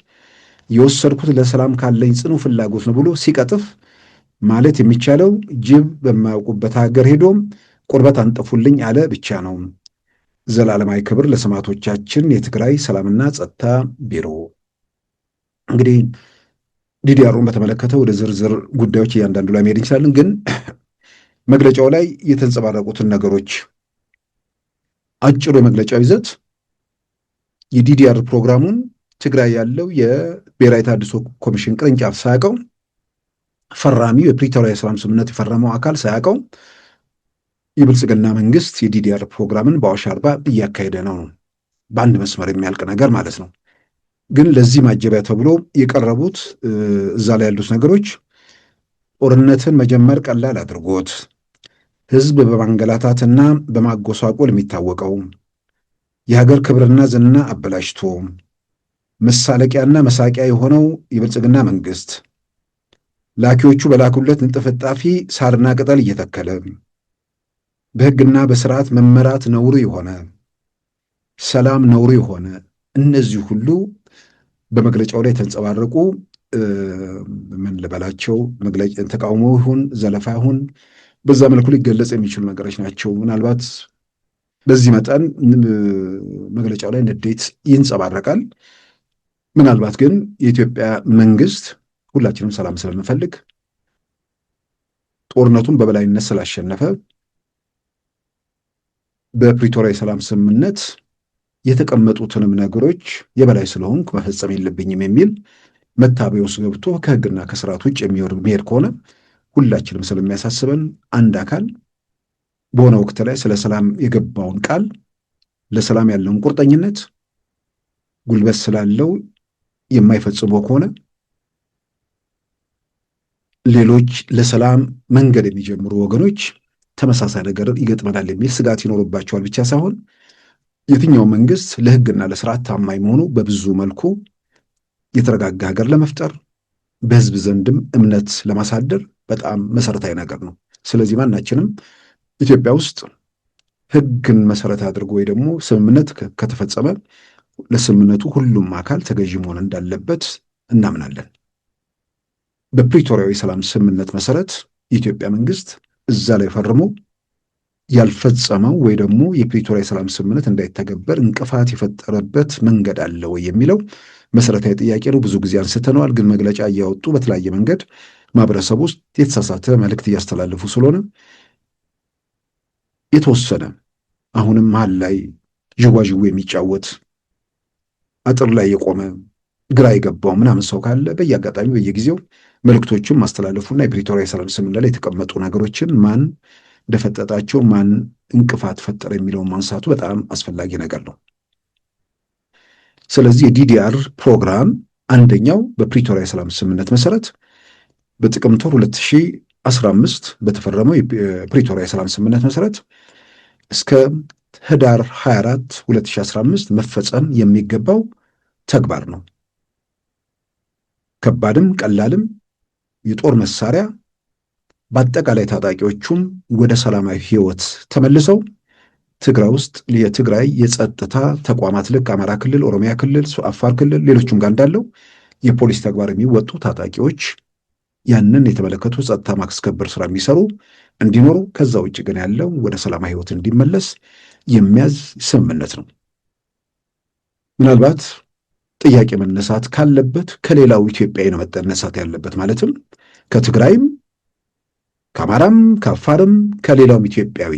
የወሰድኩት ለሰላም ካለኝ ጽኑ ፍላጎት ነው ብሎ ሲቀጥፍ ማለት የሚቻለው ጅብ በማያውቁበት ሀገር ሄዶም ቁርበት አንጥፉልኝ አለ ብቻ ነው። ዘላለማዊ ክብር ለሰማዕቶቻችን የትግራይ ሰላምና ጸጥታ ቢሮ። እንግዲህ ዲዲአሩን በተመለከተ ወደ ዝርዝር ጉዳዮች እያንዳንዱ ላይ መሄድ እንችላለን። ግን መግለጫው ላይ የተንጸባረቁትን ነገሮች አጭሩ የመግለጫው ይዘት የዲዲአር ፕሮግራሙን ትግራይ ያለው የብሔራዊ ተሃድሶ ኮሚሽን ቅርንጫፍ ሳያውቀው፣ ፈራሚው የፕሪቶሪያ የሰላም ስምምነት የፈረመው አካል ሳያውቀው የብልጽግና መንግስት የዲዲአር ፕሮግራምን በአዋሽ አርባ እያካሄደ ነው። በአንድ መስመር የሚያልቅ ነገር ማለት ነው። ግን ለዚህ ማጀቢያ ተብሎ የቀረቡት እዛ ላይ ያሉት ነገሮች ጦርነትን መጀመር ቀላል አድርጎት ህዝብ በማንገላታትና በማጎሳቆል የሚታወቀው የሀገር ክብርና ዝና አበላሽቶ መሳለቂያና መሳቂያ የሆነው የብልጽግና መንግስት ላኪዎቹ በላኩለት እንጥፍጣፊ ሳርና ቅጠል እየተከለ በህግና በስርዓት መመራት ነውሩ የሆነ ሰላም ነውሩ የሆነ እነዚህ ሁሉ በመግለጫው ላይ የተንጸባረቁ ምን ልበላቸው መግለጫ ተቃውሞ ይሁን ዘለፋ ይሁን በዛ መልኩ ሊገለጽ የሚችሉ ነገሮች ናቸው። ምናልባት በዚህ መጠን መግለጫው ላይ ንዴት ይንጸባረቃል። ምናልባት ግን የኢትዮጵያ መንግስት ሁላችንም ሰላም ስለምንፈልግ ጦርነቱን በበላይነት ስላሸነፈ በፕሪቶሪያ የሰላም ስምምነት የተቀመጡትንም ነገሮች የበላይ ስለሆንኩ መፈጸም የለብኝም የሚል መታበይ ውስጥ ገብቶ ከህግና ከስርዓት ውጭ የሚሄድ ከሆነ ሁላችንም ስለሚያሳስበን አንድ አካል በሆነ ወቅት ላይ ስለ ሰላም የገባውን ቃል ለሰላም ያለውን ቁርጠኝነት ጉልበት ስላለው የማይፈጽመው ከሆነ ሌሎች ለሰላም መንገድ የሚጀምሩ ወገኖች ተመሳሳይ ነገር ይገጥመናል የሚል ስጋት ይኖርባቸዋል ብቻ ሳይሆን የትኛው መንግስት ለህግና ለስርዓት ታማኝ መሆኑ በብዙ መልኩ የተረጋጋ ሀገር ለመፍጠር በህዝብ ዘንድም እምነት ለማሳደር በጣም መሰረታዊ ነገር ነው። ስለዚህ ማናችንም ኢትዮጵያ ውስጥ ህግን መሰረት አድርጎ ወይ ደግሞ ስምምነት ከተፈጸመ ለስምምነቱ ሁሉም አካል ተገዥ መሆን እንዳለበት እናምናለን። በፕሪቶሪያዊ ሰላም ስምምነት መሰረት የኢትዮጵያ መንግስት እዛ ላይ ፈርሞ ያልፈጸመው ወይ ደግሞ የፕሪቶሪያ የሰላም ስምምነት እንዳይተገበር እንቅፋት የፈጠረበት መንገድ አለ ወይ የሚለው መሰረታዊ ጥያቄ ነው። ብዙ ጊዜ አንስተነዋል። ግን መግለጫ እያወጡ በተለያየ መንገድ ማህበረሰብ ውስጥ የተሳሳተ መልእክት እያስተላለፉ ስለሆነ የተወሰነ አሁንም መሀል ላይ ዥዋዥዌ የሚጫወት አጥር ላይ የቆመ ግራ የገባው ምናምን ሰው ካለ በየአጋጣሚ በየጊዜው መልእክቶችን ማስተላለፉና የፕሪቶሪያ የሰላም ስምምነት ላይ የተቀመጡ ነገሮችን ማን እንደፈጠጣቸው ማን እንቅፋት ፈጠረ የሚለውን ማንሳቱ በጣም አስፈላጊ ነገር ነው። ስለዚህ የዲዲአር ፕሮግራም አንደኛው በፕሪቶሪያ የሰላም ስምምነት መሰረት በጥቅምት ወር 2015 በተፈረመው የፕሪቶሪያ የሰላም ስምምነት መሰረት እስከ ህዳር 24 2015 መፈጸም የሚገባው ተግባር ነው። ከባድም ቀላልም የጦር መሳሪያ በአጠቃላይ ታጣቂዎቹም ወደ ሰላማዊ ህይወት ተመልሰው ትግራይ ውስጥ የትግራይ የጸጥታ ተቋማት ልክ አማራ ክልል፣ ኦሮሚያ ክልል፣ አፋር ክልል ሌሎችም ጋር እንዳለው የፖሊስ ተግባር የሚወጡ ታጣቂዎች ያንን የተመለከቱ ጸጥታ ማስከበር ስራ የሚሰሩ እንዲኖሩ፣ ከዛ ውጭ ግን ያለው ወደ ሰላማዊ ህይወት እንዲመለስ የሚያዝ ስምምነት ነው። ምናልባት ጥያቄ መነሳት ካለበት ከሌላው ኢትዮጵያዊ ነው መነሳት ያለበት። ማለትም ከትግራይም ከአማራም ከአፋርም ከሌላውም ኢትዮጵያዊ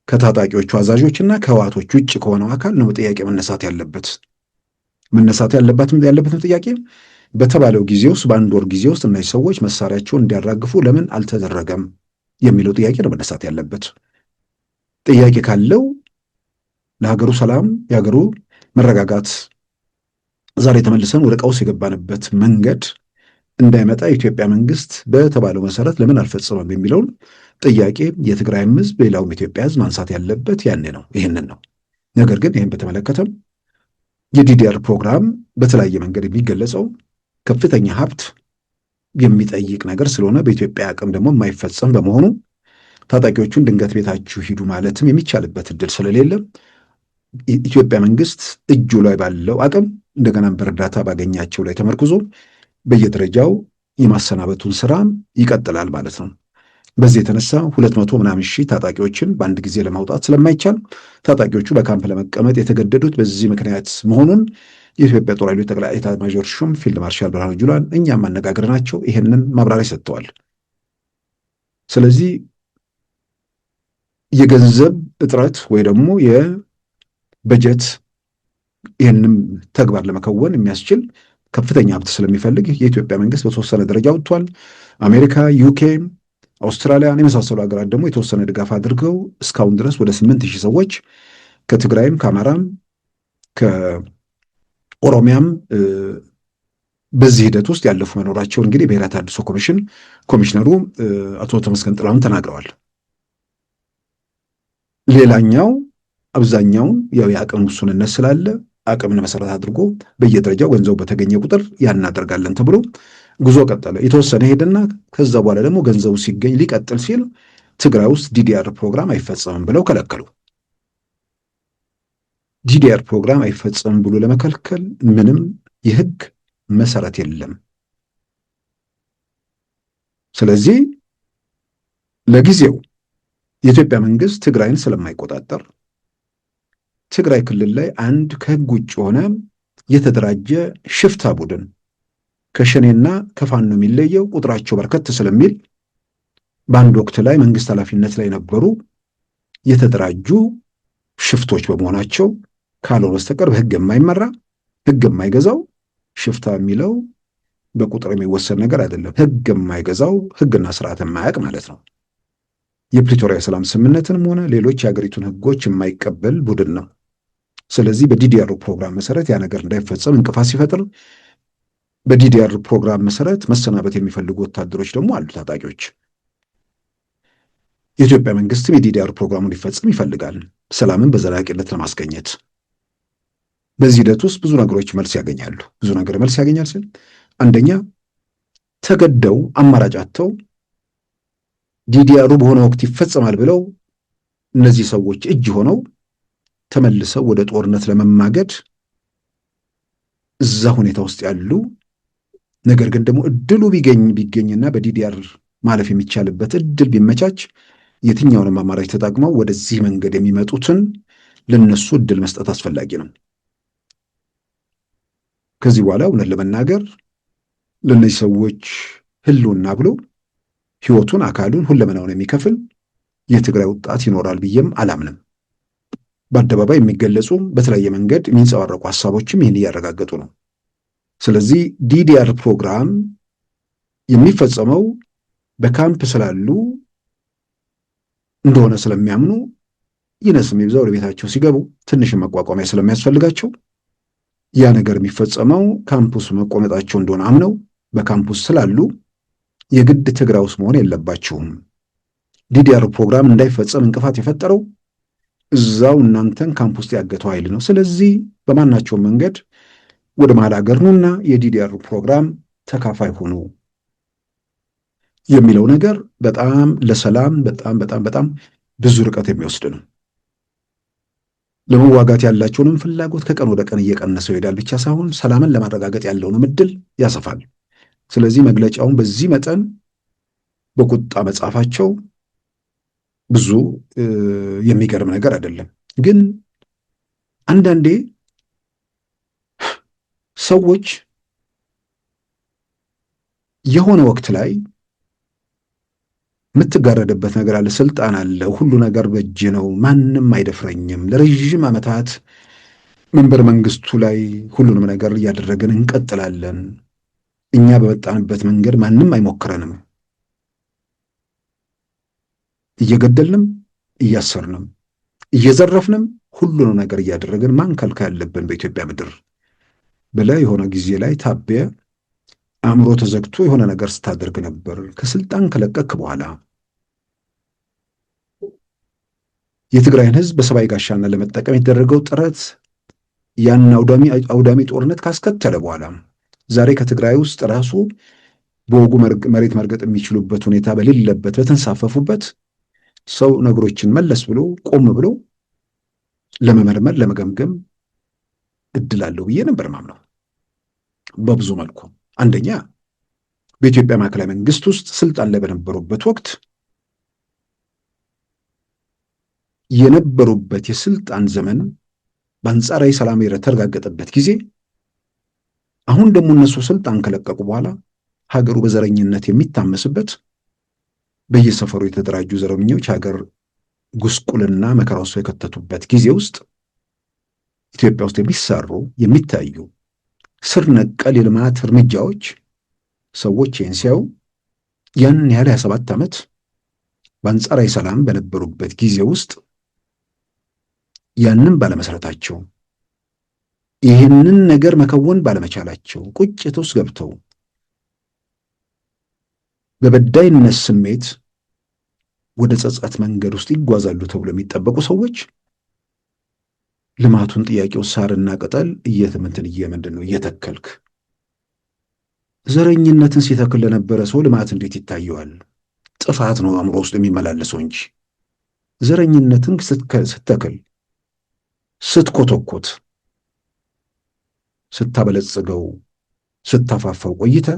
ከታጣቂዎቹ አዛዦችና ከህወሓቶች ውጭ ከሆነው አካል ነው ጥያቄ መነሳት ያለበት። መነሳት ያለበትም ጥያቄ በተባለው ጊዜ ውስጥ በአንድ ወር ጊዜ ውስጥ እነዚህ ሰዎች መሳሪያቸውን እንዲያራግፉ ለምን አልተደረገም የሚለው ጥያቄ ነው መነሳት ያለበት። ጥያቄ ካለው ለሀገሩ ሰላም የሀገሩ መረጋጋት ዛሬ ተመልሰን ወደ ቀውስ የገባንበት መንገድ እንዳይመጣ የኢትዮጵያ መንግስት በተባለው መሰረት ለምን አልፈጸመም የሚለውን ጥያቄ የትግራይም ህዝብ ሌላውም ኢትዮጵያ ህዝብ ማንሳት ያለበት ያኔ ነው፣ ይህንን ነው። ነገር ግን ይህን በተመለከተም የዲዲአር ፕሮግራም በተለያየ መንገድ የሚገለጸው ከፍተኛ ሀብት የሚጠይቅ ነገር ስለሆነ በኢትዮጵያ አቅም ደግሞ የማይፈጸም በመሆኑ ታጣቂዎቹን ድንገት ቤታችሁ ሂዱ ማለትም የሚቻልበት እድል ስለሌለ ኢትዮጵያ መንግስት እጁ ላይ ባለው አቅም እንደገናም በእርዳታ ባገኛቸው ላይ ተመርኩዞ በየደረጃው የማሰናበቱን ስራ ይቀጥላል ማለት ነው። በዚህ የተነሳ 200 ምናምን ሺህ ታጣቂዎችን በአንድ ጊዜ ለማውጣት ስለማይቻል ታጣቂዎቹ በካምፕ ለመቀመጥ የተገደዱት በዚህ ምክንያት መሆኑን የኢትዮጵያ ጦር ኃይሎች ጠቅላይ ኤታማዦር ሹም ፊልድ ማርሻል ብርሃኑ ጁላን እኛም ማነጋገርናቸው ይህንን ማብራሪያ ሰጥተዋል። ስለዚህ የገንዘብ እጥረት ወይ ደግሞ የበጀት ይህንም ተግባር ለመከወን የሚያስችል ከፍተኛ ሀብት ስለሚፈልግ የኢትዮጵያ መንግስት በተወሰነ ደረጃ ወጥቷል። አሜሪካ፣ ዩኬ፣ አውስትራሊያን የመሳሰሉ ሀገራት ደግሞ የተወሰነ ድጋፍ አድርገው እስካሁን ድረስ ወደ 8000 ሰዎች ከትግራይም ከአማራም ከኦሮሚያም በዚህ ሂደት ውስጥ ያለፉ መኖራቸው እንግዲህ ብሔራዊ ተሃድሶ ኮሚሽን ኮሚሽነሩ አቶ ተመስገን ጥላሁን ተናግረዋል። ሌላኛው አብዛኛውን ያው የአቅም ውሱንነት ስላለ አቅምን መሰረት አድርጎ በየደረጃው ገንዘቡ በተገኘ ቁጥር ያን እናደርጋለን ተብሎ ጉዞ ቀጠለ። የተወሰነ ሄደና ከዛ በኋላ ደግሞ ገንዘቡ ሲገኝ ሊቀጥል ሲል ትግራይ ውስጥ ዲዲአር ፕሮግራም አይፈጸምም ብለው ከለከሉ። ዲዲአር ፕሮግራም አይፈጸምም ብሎ ለመከልከል ምንም የህግ መሰረት የለም። ስለዚህ ለጊዜው የኢትዮጵያ መንግስት ትግራይን ስለማይቆጣጠር ትግራይ ክልል ላይ አንድ ከህግ ውጭ ሆነ የተደራጀ ሽፍታ ቡድን ከሸኔና ከፋኖ የሚለየው ቁጥራቸው በርከት ስለሚል በአንድ ወቅት ላይ መንግስት ኃላፊነት ላይ የነበሩ የተደራጁ ሽፍቶች በመሆናቸው ካልሆነ በስተቀር በህግ የማይመራ ህግ የማይገዛው ሽፍታ የሚለው በቁጥር የሚወሰን ነገር አይደለም። ህግ የማይገዛው ህግና ስርዓት የማያውቅ ማለት ነው። የፕሪቶሪያ ሰላም ስምምነትንም ሆነ ሌሎች የሀገሪቱን ህጎች የማይቀበል ቡድን ነው። ስለዚህ በዲዲአር ፕሮግራም መሰረት ያ ነገር እንዳይፈጸም እንቅፋት ሲፈጥር በዲዲአር ፕሮግራም መሰረት መሰናበት የሚፈልጉ ወታደሮች ደግሞ አሉ፣ ታጣቂዎች። የኢትዮጵያ መንግስትም የዲዲአር ፕሮግራሙ እንዲፈጸም ይፈልጋል፣ ሰላምን በዘላቂነት ለማስገኘት። በዚህ ሂደት ውስጥ ብዙ ነገሮች መልስ ያገኛሉ። ብዙ ነገር መልስ ያገኛል ሲል አንደኛ ተገደው አማራጭ አጥተው ዲዲአሩ በሆነ ወቅት ይፈጸማል ብለው እነዚህ ሰዎች እጅ ሆነው ተመልሰው ወደ ጦርነት ለመማገድ እዛ ሁኔታ ውስጥ ያሉ ነገር ግን ደግሞ እድሉ ቢገኝና በዲዲአር ማለፍ የሚቻልበት እድል ቢመቻች የትኛውንም አማራጭ ተጠቅመው ወደዚህ መንገድ የሚመጡትን ለነሱ እድል መስጠት አስፈላጊ ነው። ከዚህ በኋላ እውነት ለመናገር ለእነዚህ ሰዎች ህልውና ብሎ ህይወቱን፣ አካሉን፣ ሁለመናውን የሚከፍል የትግራይ ወጣት ይኖራል ብዬም አላምንም። በአደባባይ የሚገለጹ በተለያየ መንገድ የሚንጸባረቁ ሀሳቦችም ይህን እያረጋገጡ ነው። ስለዚህ ዲዲአር ፕሮግራም የሚፈጸመው በካምፕ ስላሉ እንደሆነ ስለሚያምኑ ይነስም ይብዛ ወደ ቤታቸው ሲገቡ ትንሽ መቋቋሚያ ስለሚያስፈልጋቸው ያ ነገር የሚፈጸመው ካምፑስ መቆመጣቸው እንደሆነ አምነው በካምፑስ ስላሉ የግድ ትግራይ ውስጥ መሆን የለባቸውም። ዲዲአር ፕሮግራም እንዳይፈጸም እንቅፋት የፈጠረው እዛው እናንተን ካምፕ ውስጥ ያገተው ኃይል ነው። ስለዚህ በማናቸውም መንገድ ወደ መሀል ሀገር ኑና የዲዲአር ፕሮግራም ተካፋይ ሆኑ የሚለው ነገር በጣም ለሰላም በጣም ብዙ ርቀት የሚወስድ ነው። ለመዋጋት ያላቸውንም ፍላጎት ከቀን ወደ ቀን እየቀነሰው ይሄዳል ብቻ ሳይሆን ሰላምን ለማረጋገጥ ያለውንም እድል ያሰፋል። ስለዚህ መግለጫውን በዚህ መጠን በቁጣ መጻፋቸው ብዙ የሚገርም ነገር አይደለም። ግን አንዳንዴ ሰዎች የሆነ ወቅት ላይ የምትጋረድበት ነገር አለ፣ ስልጣን አለ፣ ሁሉ ነገር በእጅ ነው፣ ማንም አይደፍረኝም፣ ለረዥም ዓመታት መንበር መንግስቱ ላይ ሁሉንም ነገር እያደረግን እንቀጥላለን፣ እኛ በመጣንበት መንገድ ማንም አይሞክረንም፣ እየገደልንም እያሰርንም እየዘረፍንም ሁሉንም ነገር እያደረግን ማን ከልካይ ያለብን በኢትዮጵያ ምድር ብለህ የሆነ ጊዜ ላይ ታበየ አእምሮ ተዘግቶ የሆነ ነገር ስታደርግ ነበር። ከስልጣን ከለቀክ በኋላ የትግራይን ህዝብ በሰብአዊ ጋሻና ለመጠቀም የተደረገው ጥረት ያን አውዳሚ ጦርነት ካስከተለ በኋላ ዛሬ ከትግራይ ውስጥ ራሱ በወጉ መሬት መርገጥ የሚችሉበት ሁኔታ በሌለበት በተንሳፈፉበት ሰው ነገሮችን መለስ ብሎ ቆም ብሎ ለመመርመር ለመገምገም እድል አለው ብዬ ነበር ማምነው። በብዙ መልኩ አንደኛ በኢትዮጵያ ማዕከላዊ መንግስት ውስጥ ስልጣን ላይ በነበሩበት ወቅት የነበሩበት የስልጣን ዘመን በአንጻራዊ ሰላም የተረጋገጠበት ጊዜ፣ አሁን ደግሞ እነሱ ስልጣን ከለቀቁ በኋላ ሀገሩ በዘረኝነት የሚታመስበት በየሰፈሩ የተደራጁ ዘረኞች ሀገር ጉስቁልና መከራ ውስጥ የከተቱበት ጊዜ ውስጥ ኢትዮጵያ ውስጥ የሚሰሩ የሚታዩ ስር ነቀል የልማት እርምጃዎች ሰዎች ይህን ሲያዩ ያን ያህል 27 ዓመት በአንጻራዊ ሰላም በነበሩበት ጊዜ ውስጥ ያንን ባለመሰረታቸው ይህንን ነገር መከወን ባለመቻላቸው ቁጭት ውስጥ ገብተው በበዳይነት ስሜት ወደ ጸጸት መንገድ ውስጥ ይጓዛሉ ተብሎ የሚጠበቁ ሰዎች ልማቱን ጥያቄው ሳርና ቅጠል ምንድን ነው እየተከልክ ዘረኝነትን ሲተክል ለነበረ ሰው ልማት እንዴት ይታየዋል? ጥፋት ነው አእምሮ ውስጥ የሚመላለሰው እንጂ ዘረኝነትን ስትተክል ስትኮተኮት ስታበለጽገው ስታፋፋው ቆይተ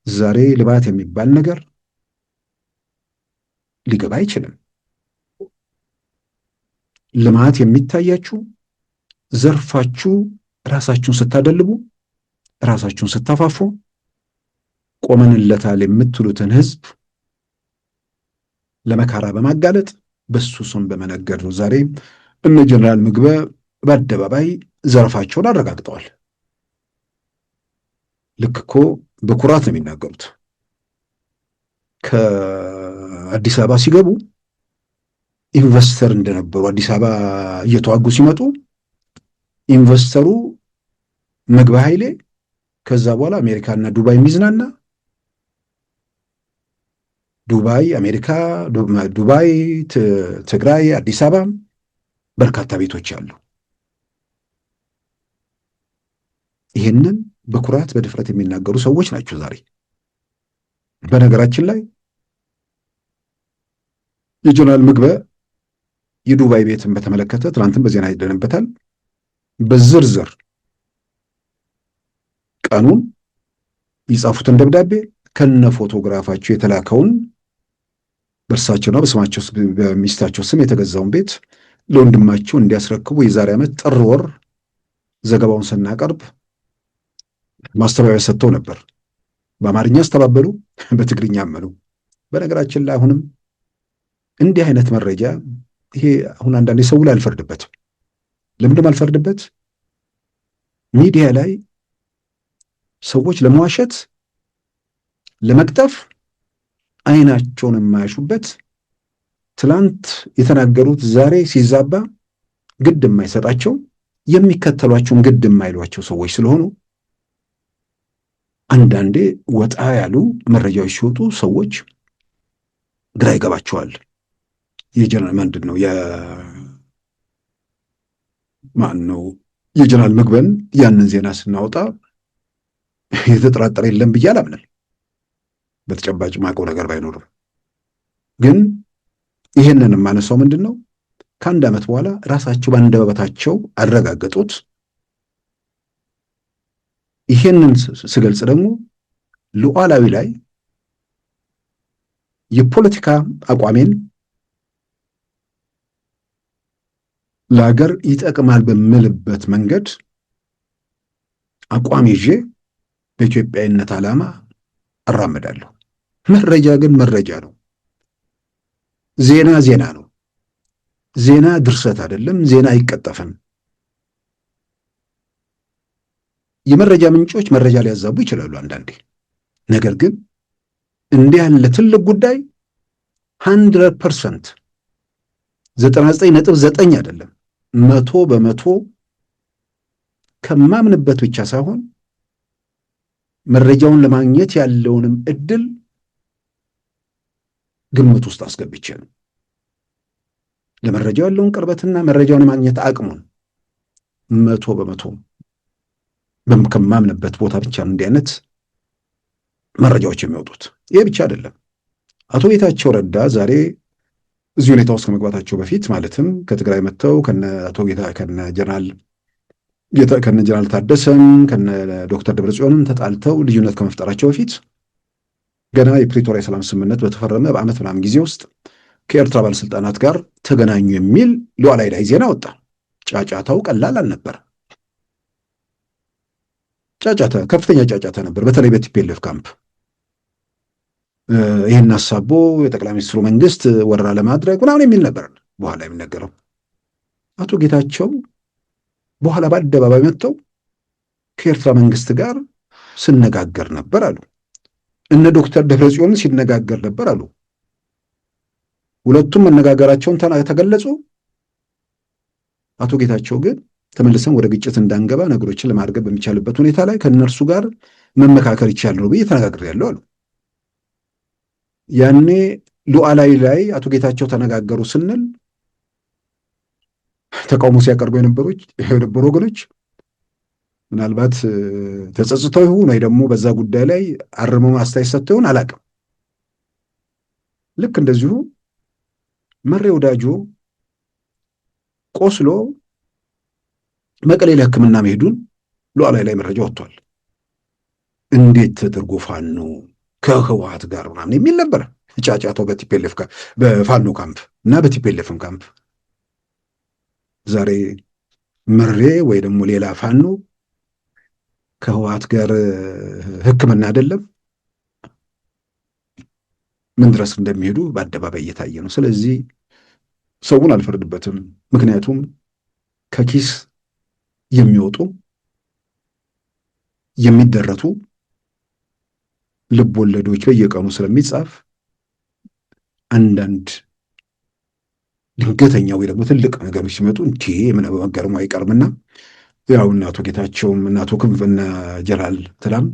ዛሬ ልማት የሚባል ነገር ሊገባ አይችልም። ልማት የሚታያችሁ ዘርፋችሁ ራሳችሁን ስታደልቡ ራሳችሁን ስታፋፉ ቆመንለታል የምትሉትን ህዝብ ለመካራ በማጋለጥ በሱ ስም በመነገድ ነው። ዛሬ እነ ጀነራል ምግበ በአደባባይ ዘርፋቸውን አረጋግጠዋል። ልክ እኮ በኩራት ነው የሚናገሩት። ከአዲስ አበባ ሲገቡ ኢንቨስተር እንደነበሩ አዲስ አበባ እየተዋጉ ሲመጡ ኢንቨስተሩ ምግበ ኃይሌ ከዛ በኋላ አሜሪካና ዱባይ የሚዝናና ዱባይ አሜሪካ፣ ዱባይ፣ ትግራይ፣ አዲስ አበባ በርካታ ቤቶች አሉ። ይህንን በኩራት በድፍረት የሚናገሩ ሰዎች ናቸው ዛሬ። በነገራችን ላይ የጀነራል ምግበ የዱባይ ቤትን በተመለከተ ትናንትም በዜና ይደነበታል። በዝርዝር ቀኑን ይጻፉትን ደብዳቤ ከነ ፎቶግራፋቸው የተላከውን በእርሳቸውና በስማቸው በሚስታቸው ስም የተገዛውን ቤት ለወንድማቸው እንዲያስረክቡ የዛሬ ዓመት ጥር ወር ዘገባውን ስናቀርብ ማስተባበያ ሰጥተው ነበር። በአማርኛ አስተባበሉ፣ በትግርኛ አመኑ። በነገራችን ላይ አሁንም እንዲህ አይነት መረጃ ይሄ አሁን አንዳንዴ ሰው ላይ አልፈርድበትም። ለምንድን አልፈርድበት? ሚዲያ ላይ ሰዎች ለመዋሸት ለመቅጠፍ አይናቸውን የማያሹበት ትላንት የተናገሩት ዛሬ ሲዛባ ግድ የማይሰጣቸው የሚከተሏቸውን ግድ የማይሏቸው ሰዎች ስለሆኑ አንዳንዴ ወጣ ያሉ መረጃዎች ሲወጡ ሰዎች ግራ ይገባቸዋል። የጀነራል ምንድን ነው የጀነራል ምግበን ያንን ዜና ስናወጣ የተጠራጠረ የለም ብዬ አላምንም። በተጨባጭ ማቀው ነገር ባይኖርም ግን ይህንን የማነሳው ምንድን ነው ከአንድ ዓመት በኋላ ራሳቸው በአንደበታቸው አረጋገጡት። ይህንን ስገልጽ ደግሞ ሉዓላዊ ላይ የፖለቲካ አቋሜን ለሀገር ይጠቅማል በምልበት መንገድ አቋም ይዤ በኢትዮጵያዊነት ዓላማ እራመዳለሁ። መረጃ ግን መረጃ ነው። ዜና ዜና ነው። ዜና ድርሰት አይደለም። ዜና አይቀጠፍም። የመረጃ ምንጮች መረጃ ሊያዛቡ ይችላሉ አንዳንዴ። ነገር ግን እንዲህ ያለ ትልቅ ጉዳይ 100% 99.9 አይደለም 100% ከማምንበት ብቻ ሳይሆን መረጃውን ለማግኘት ያለውንም እድል ግምት ውስጥ አስገብቼ ነው። ለመረጃው ያለውን ቅርበትና መረጃውን የማግኘት አቅሙን 100% ከማምንበት ቦታ ብቻ ነው እንዲህ አይነት መረጃዎች የሚወጡት። ይሄ ብቻ አይደለም። አቶ ጌታቸው ረዳ ዛሬ እዚህ ሁኔታ ውስጥ ከመግባታቸው በፊት ማለትም ከትግራይ መጥተው ከነ ጀነራል ታደሰም ከነ ዶክተር ደብረጽዮንም ተጣልተው ልዩነት ከመፍጠራቸው በፊት ገና የፕሪቶሪያ የሰላም ስምምነት በተፈረመ በዓመት ምናምን ጊዜ ውስጥ ከኤርትራ ባለስልጣናት ጋር ተገናኙ የሚል ሉዓላዊ ላይ ዜና ወጣ። ጫጫታው ቀላል አልነበር። ከፍተኛ ጫጫታ ነበር። በተለይ በቲፒኤልኤፍ ካምፕ ይህን አሳቦ የጠቅላይ ሚኒስትሩ መንግስት ወረራ ለማድረግ ምናምን የሚል ነበር በኋላ የሚነገረው። አቶ ጌታቸው በኋላ በአደባባይ መጥተው ከኤርትራ መንግስት ጋር ስነጋገር ነበር አሉ። እነ ዶክተር ደብረጽዮን ሲነጋገር ነበር አሉ። ሁለቱም መነጋገራቸውን ተገለጹ። አቶ ጌታቸው ግን ተመልሰን ወደ ግጭት እንዳንገባ ነገሮችን ለማርገብ በሚቻልበት ሁኔታ ላይ ከእነርሱ ጋር መመካከር ይቻላል ብዬ ተነጋግሬያለሁ አሉ። ያኔ ሉዓላዊ ላይ አቶ ጌታቸው ተነጋገሩ ስንል ተቃውሞ ሲያቀርቡ የነበሩ ወገኖች ምናልባት ተጸጽተው ይሁን ወይ ደግሞ በዛ ጉዳይ ላይ አርመው አስተያየት ሰጥተው ይሁን አላውቅም። ልክ እንደዚሁ መሬ ወዳጆ ቆስሎ መቀሌ ለሕክምና መሄዱን ሉዓላዊ ላይ መረጃ ወጥቷል። እንዴት ተደርጎ ፋኖ ከህወሓት ጋር ምናምን የሚል ነበር ጫጫታው በቲፒኤልኤፍ በፋኖ ካምፕ እና በቲፒኤልኤፍም ካምፕ። ዛሬ መሬ ወይ ደግሞ ሌላ ፋኖ ከህወሓት ጋር ሕክምና አይደለም ምን ድረስ እንደሚሄዱ በአደባባይ እየታየ ነው። ስለዚህ ሰውን አልፈርድበትም። ምክንያቱም ከኪስ የሚወጡ የሚደረቱ ልብ ወለዶች በየቀኑ ስለሚጻፍ አንዳንድ ድንገተኛ ወይ ደግሞ ትልቅ ነገሮች ሲመጡ እንዲህ ምን በመገረሙ አይቀርምና ያው እናቶ ጌታቸውም እናቶ ክንፍና ጀነራል ትላም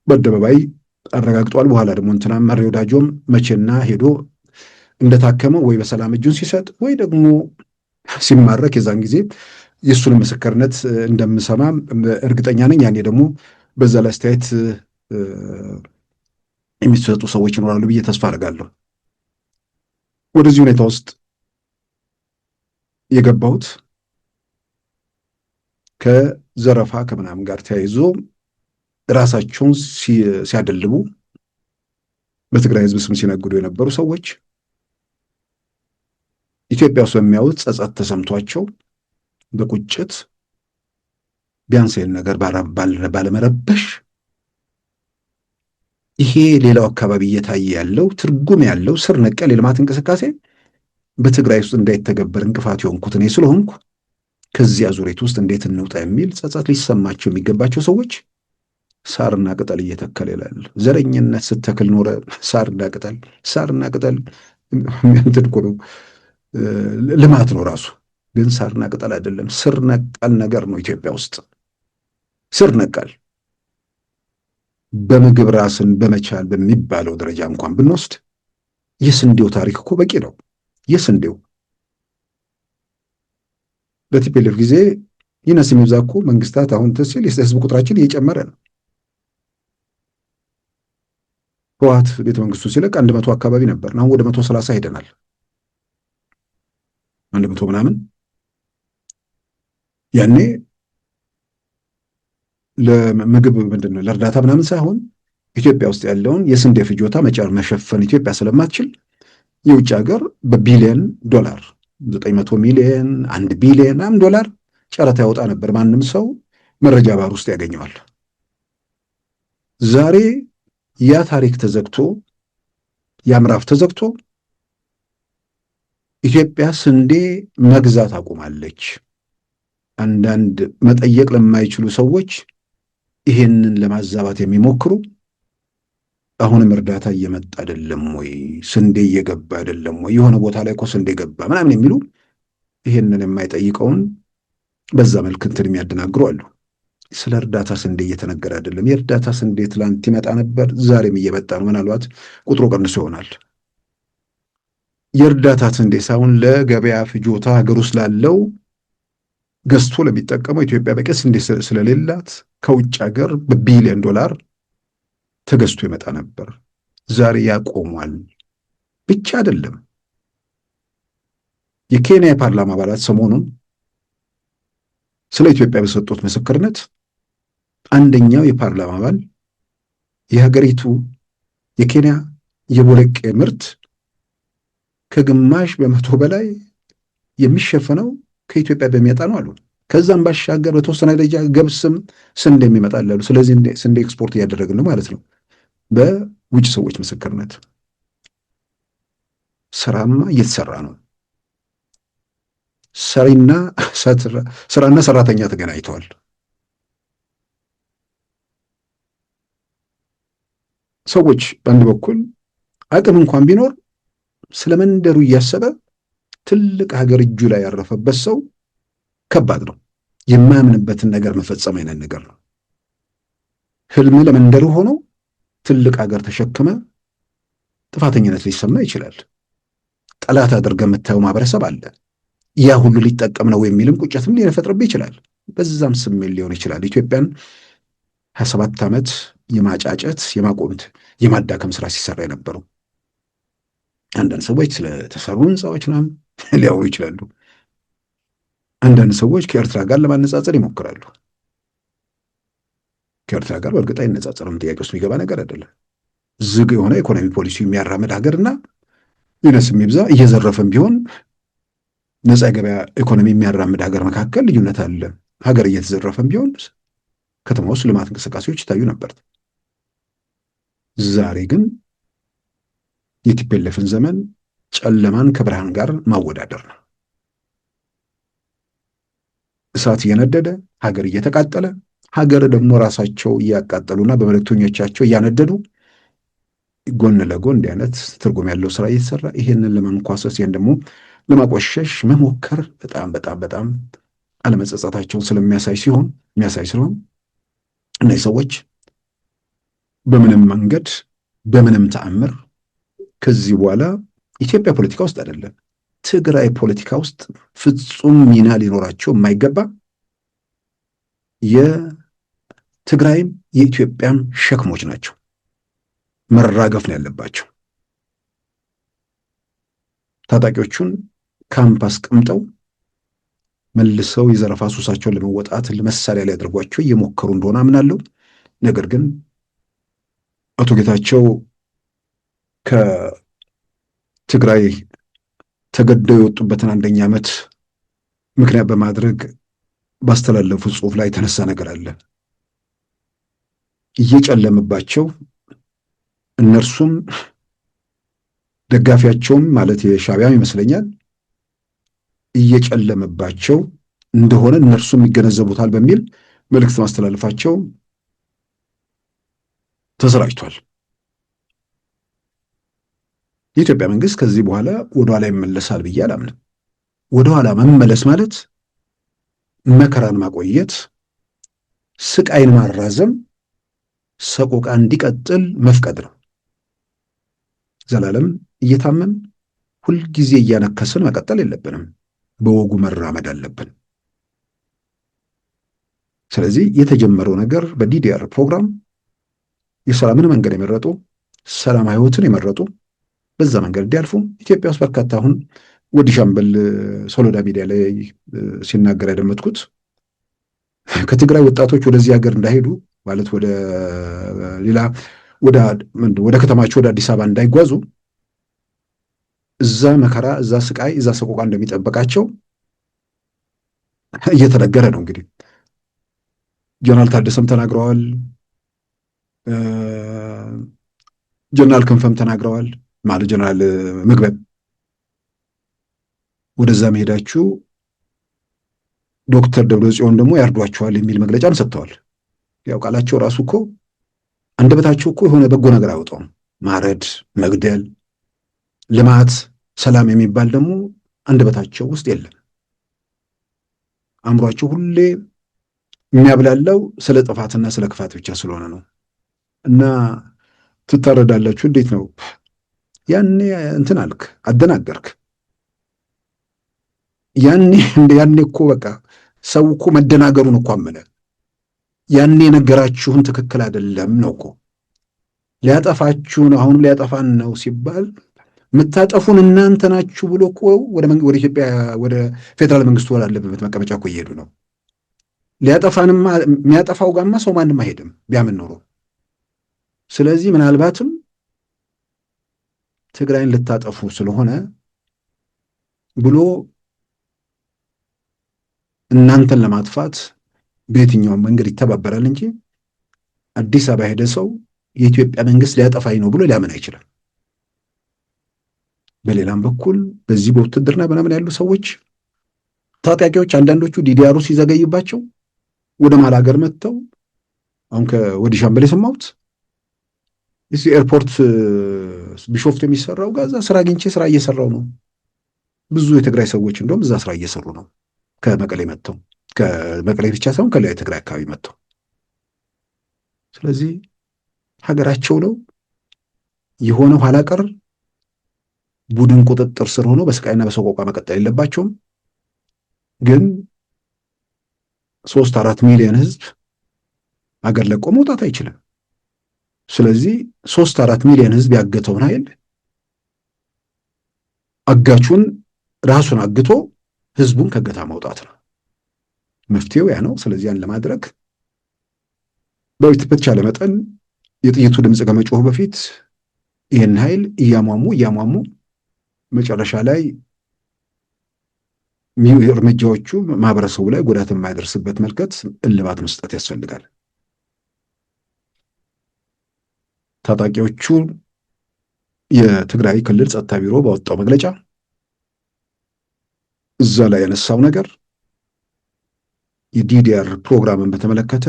በአደባባይ አረጋግጧል። በኋላ ደግሞ እንትናም መሬ ወዳጆም መቼና ሄዶ እንደታከመው ወይ በሰላም እጁን ሲሰጥ ወይ ደግሞ ሲማረክ የዛን ጊዜ የእሱን ምስክርነት እንደምሰማ እርግጠኛ ነኝ። ያኔ ደግሞ በዛ ላይ አስተያየት የሚሰጡ ሰዎች ይኖራሉ ብዬ ተስፋ አደርጋለሁ። ወደዚህ ሁኔታ ውስጥ የገባሁት ከዘረፋ ከምናምን ጋር ተያይዞ ራሳቸውን ሲያደልቡ በትግራይ ሕዝብ ስም ሲነግዱ የነበሩ ሰዎች ኢትዮጵያ ውስጥ በሚያዩት ጸጸት ተሰምቷቸው በቁጭት ቢያንስ ይህን ነገር ባለመረበሽ ይሄ ሌላው አካባቢ እየታየ ያለው ትርጉም ያለው ስር ነቀል የልማት እንቅስቃሴ በትግራይ ውስጥ እንዳይተገበር እንቅፋት የሆንኩት እኔ ስለሆንኩ ከዚያ ዙሪት ውስጥ እንዴት እንውጣ የሚል ጸጸት ሊሰማቸው የሚገባቸው ሰዎች ሳርና ቅጠል እየተከለ ይላል። ዘረኝነት ስተክል ኖረ ሳርና ቅጠል እንትን እኮ ነው፣ ልማት ነው ራሱ። ግን ሳርና ቅጠል አይደለም፣ ስር ነቀል ነገር ነው። ኢትዮጵያ ውስጥ ስር ነቀል በምግብ ራስን በመቻል በሚባለው ደረጃ እንኳን ብንወስድ የስንዴው ታሪክ እኮ በቂ ነው። የስንዴው በቲፒኤልኤፍ ጊዜ ይነስ የሚብዛ እኮ መንግስታት አሁን ተሲል የህዝብ ቁጥራችን እየጨመረ ነው። ህወሓት ቤተ መንግስቱ ሲለቅ 100 አካባቢ ነበር። አሁን ወደ 130 ሄደናል። 100 ምናምን ያኔ ለምግብ ምንድነው ለእርዳታ ምናምን ሳይሆን ኢትዮጵያ ውስጥ ያለውን የስንዴ ፍጆታ መሸፈን ኢትዮጵያ ስለማትችል የውጭ ሀገር በቢሊየን ዶላር 900 ሚሊዮን 1 ቢሊየን $1 ጨረታ ያወጣ ነበር። ማንም ሰው መረጃ ባር ውስጥ ያገኘዋል። ዛሬ ያ ታሪክ ተዘግቶ ያ ምዕራፍ ተዘግቶ ኢትዮጵያ ስንዴ መግዛት አቁማለች። አንዳንድ መጠየቅ ለማይችሉ ሰዎች ይሄንን ለማዛባት የሚሞክሩ አሁንም እርዳታ እየመጣ አይደለም ወይ? ስንዴ እየገባ አይደለም ወይ? የሆነ ቦታ ላይ እኮ ስንዴ ገባ ምናምን የሚሉ ይሄንን የማይጠይቀውን በዛ መልክ እንትን የሚያደናግሩ አሉ። ስለ እርዳታ ስንዴ እየተነገረ አይደለም። የእርዳታ ስንዴ ትላንት ይመጣ ነበር፣ ዛሬም እየመጣ ነው። ምናልባት ቁጥሩ ቀንሶ ይሆናል። የእርዳታ ስንዴ ሳይሆን ለገበያ ፍጆታ ሀገር ውስጥ ላለው ገዝቶ ለሚጠቀመው ኢትዮጵያ በቂ ስንዴ ስለሌላት ከውጭ ሀገር በቢሊዮን ዶላር ተገዝቶ ይመጣ ነበር። ዛሬ ያቆሟል። ብቻ አይደለም፣ የኬንያ የፓርላማ አባላት ሰሞኑን ስለ ኢትዮጵያ በሰጡት ምስክርነት አንደኛው የፓርላማ አባል የሀገሪቱ የኬንያ የቦለቄ ምርት ከግማሽ በመቶ በላይ የሚሸፈነው ከኢትዮጵያ በሚመጣ ነው አሉ። ከዛም ባሻገር በተወሰነ ደረጃ ገብስም ስንዴ የሚመጣል አሉ። ስለዚህ ስንዴ ኤክስፖርት እያደረግን ነው ማለት ነው። በውጭ ሰዎች ምስክርነት ስራማ እየተሰራ ነው። ስራና ሰራተኛ ተገናኝተዋል። ሰዎች በአንድ በኩል አቅም እንኳን ቢኖር ስለ መንደሩ እያሰበ ትልቅ ሀገር እጁ ላይ ያረፈበት ሰው ከባድ ነው። የማያምንበትን ነገር መፈጸም አይነት ነገር ነው። ህልም ለመንደሩ ሆኖ ትልቅ ሀገር ተሸክመ ጥፋተኝነት ሊሰማ ይችላል። ጠላት አድርገህ የምታየው ማህበረሰብ አለ። ያ ሁሉ ሊጠቀም ነው የሚልም ቁጭትም ሊፈጥርብህ ይችላል። በዛም ስሜት ሊሆን ይችላል ኢትዮጵያን 27 ዓመት የማጫጨት የማቆምት የማዳከም ስራ ሲሰራ የነበረው። አንዳንድ ሰዎች ስለተሰሩ ህንፃዎች ምናምን ሊያወሩ ይችላሉ። አንዳንድ ሰዎች ከኤርትራ ጋር ለማነጻጸር ይሞክራሉ። ከኤርትራ ጋር በእርግጥ አይነጻጸርም። ጥያቄ ውስጥ የሚገባ ነገር አይደለም። ዝግ የሆነ ኢኮኖሚ ፖሊሲ የሚያራምድ ሀገርና ይነስም ይብዛ እየዘረፈም ቢሆን ነፃ የገበያ ኢኮኖሚ የሚያራምድ ሀገር መካከል ልዩነት አለ። ሀገር እየተዘረፈም ቢሆን ከተማ ውስጥ ልማት እንቅስቃሴዎች ይታዩ ነበር። ዛሬ ግን የቲፒኤልኤፍን ዘመን ጨለማን ከብርሃን ጋር ማወዳደር ነው። እሳት እየነደደ ሀገር እየተቃጠለ፣ ሀገር ደግሞ ራሳቸው እያቃጠሉና በመልእክተኞቻቸው እያነደዱ ጎን ለጎን እንዲህ አይነት ትርጉም ያለው ስራ እየተሰራ ይሄንን ለማንኳሰስ ይሄን ደግሞ ለማቆሸሽ መሞከር በጣም በጣም በጣም አለመጸጸታቸውን ስለሚያሳይ ሲሆን እነዚህ ሰዎች በምንም መንገድ በምንም ተአምር ከዚህ በኋላ ኢትዮጵያ ፖለቲካ ውስጥ አይደለም ትግራይ ፖለቲካ ውስጥ ፍጹም ሚና ሊኖራቸው የማይገባ የትግራይም የኢትዮጵያም ሸክሞች ናቸው። መራገፍ ነው ያለባቸው። ታጣቂዎቹን ካምፕ አስቀምጠው መልሰው የዘረፋ ሱሳቸውን ለመወጣት ለመሳሪያ ሊያደርጓቸው እየሞከሩ እንደሆነ አምናለሁ። ነገር ግን አቶ ጌታቸው ከትግራይ ተገደው የወጡበትን 1ኛ ዓመት ምክንያት በማድረግ ባስተላለፉት ጽሑፍ ላይ የተነሳ ነገር አለ። እየጨለመባቸው እነርሱም ደጋፊያቸውም ማለት የሻዕቢያም ይመስለኛል እየጨለመባቸው እንደሆነ እነርሱም ይገነዘቡታል በሚል መልእክት ማስተላለፋቸው ተሰራጭቷል። የኢትዮጵያ መንግስት ከዚህ በኋላ ወደኋላ ይመለሳል ብዬ አላምንም። ወደኋላ መመለስ ማለት መከራን ማቆየት፣ ስቃይን ማራዘም፣ ሰቆቃ እንዲቀጥል መፍቀድ ነው። ዘላለም እየታመን ሁልጊዜ እያነከስን መቀጠል የለብንም። በወጉ መራመድ አለብን። ስለዚህ የተጀመረው ነገር በዲዲአር ፕሮግራም የሰላምን መንገድ የመረጡ ሰላማዊ ህይወትን የመረጡ በዛ መንገድ እንዲያልፉ ኢትዮጵያ ውስጥ በርካታ አሁን ወዲ ሻምበል ሶሎዳ ሚዲያ ላይ ሲናገር ያደመጥኩት ከትግራይ ወጣቶች ወደዚህ ሀገር እንዳይሄዱ ማለት ወደ ሌላ ወደ ከተማቸው ወደ አዲስ አበባ እንዳይጓዙ እዛ መከራ፣ እዛ ስቃይ፣ እዛ ሰቆቃ እንደሚጠበቃቸው እየተነገረ ነው። እንግዲህ ጀነራል ታደሰም ተናግረዋል፣ ጀነራል ክንፈም ተናግረዋል። ማለት ጀነራል ምግበብ ወደዛ መሄዳችሁ ዶክተር ደብረጽዮን ደግሞ ያርዷቸዋል የሚል መግለጫም ሰጥተዋል። ያው ቃላቸው ራሱ እኮ አንደበታቸው እኮ የሆነ በጎ ነገር አያወጣውም። ማረድ፣ መግደል፣ ልማት፣ ሰላም የሚባል ደግሞ አንደበታቸው ውስጥ የለም። አእምሯቸው ሁሌ የሚያብላለው ስለ ጥፋትና ስለ ክፋት ብቻ ስለሆነ ነው። እና ትታረዳላችሁ እንዴት ነው? ያኔ እንትን አልክ፣ አደናገርክ። ያኔ እኮ በቃ ሰው እኮ መደናገሩን እኮ አመነ። ያኔ ነገራችሁን ትክክል አይደለም ነው እኮ። ሊያጠፋችሁ ነው፣ አሁንም ሊያጠፋን ነው ሲባል የምታጠፉን እናንተ ናችሁ ብሎ እኮ ወደ ኢትዮጵያ ወደ ፌዴራል መንግስቱ ወዳለበት መቀመጫ እኮ እየሄዱ ነው። ሊያጠፋንማ የሚያጠፋው ጋማ ሰው ማንም አይሄድም ቢያምን ኖሮ። ስለዚህ ምናልባትም ትግራይን ልታጠፉ ስለሆነ ብሎ እናንተን ለማጥፋት በየትኛውም መንገድ ይተባበራል እንጂ አዲስ አበባ ሄደ ሰው የኢትዮጵያ መንግስት ሊያጠፋኝ ነው ብሎ ሊያምን አይችልም። በሌላም በኩል በዚህ በውትድርና ምናምን ያሉ ሰዎች ታጣቂዎች አንዳንዶቹ ዲዲአሩ ሲዘገይባቸው ወደ መሀል ሀገር መጥተው አሁን ከወዲህ ሻምበል የሰማሁት እዚህ ኤርፖርት ቢሾፍቱ የሚሰራው ጋዛ ስራ አግኝቼ ስራ እየሰራው ነው። ብዙ የትግራይ ሰዎች እንደውም እዛ ስራ እየሰሩ ነው። ከመቀሌ መጥተው ከመቀሌ ብቻ ሳይሆን ከሌላ የትግራይ አካባቢ መጥተው። ስለዚህ ሀገራቸው ነው የሆነው ኋላ ቀር ቡድን ቁጥጥር ስር ሆኖ በስቃይና በሰቆቃ መቀጠል የለባቸውም። ግን 3-4 ሚሊዮን ህዝብ አገር ለቆ መውጣት አይችልም። ስለዚህ 3-4 ሚሊዮን ህዝብ ያገተውን ኃይል አጋቹን ራሱን አግቶ ህዝቡን ከገታ ማውጣት ነው መፍትሄው፣ ያ ነው። ስለዚህ ያን ለማድረግ በተቻለ መጠን የጥይቱ ድምፅ ከመጮህ በፊት ይህን ኃይል እያሟሙ መጨረሻ ላይ እርምጃዎቹ ማህበረሰቡ ላይ ጉዳት የማያደርስበት መልከት እልባት መስጠት ያስፈልጋል። ታጣቂዎቹ የትግራይ ክልል ጸጥታ ቢሮ ባወጣው መግለጫ እዛ ላይ ያነሳው ነገር የዲዲአር ፕሮግራምን በተመለከተ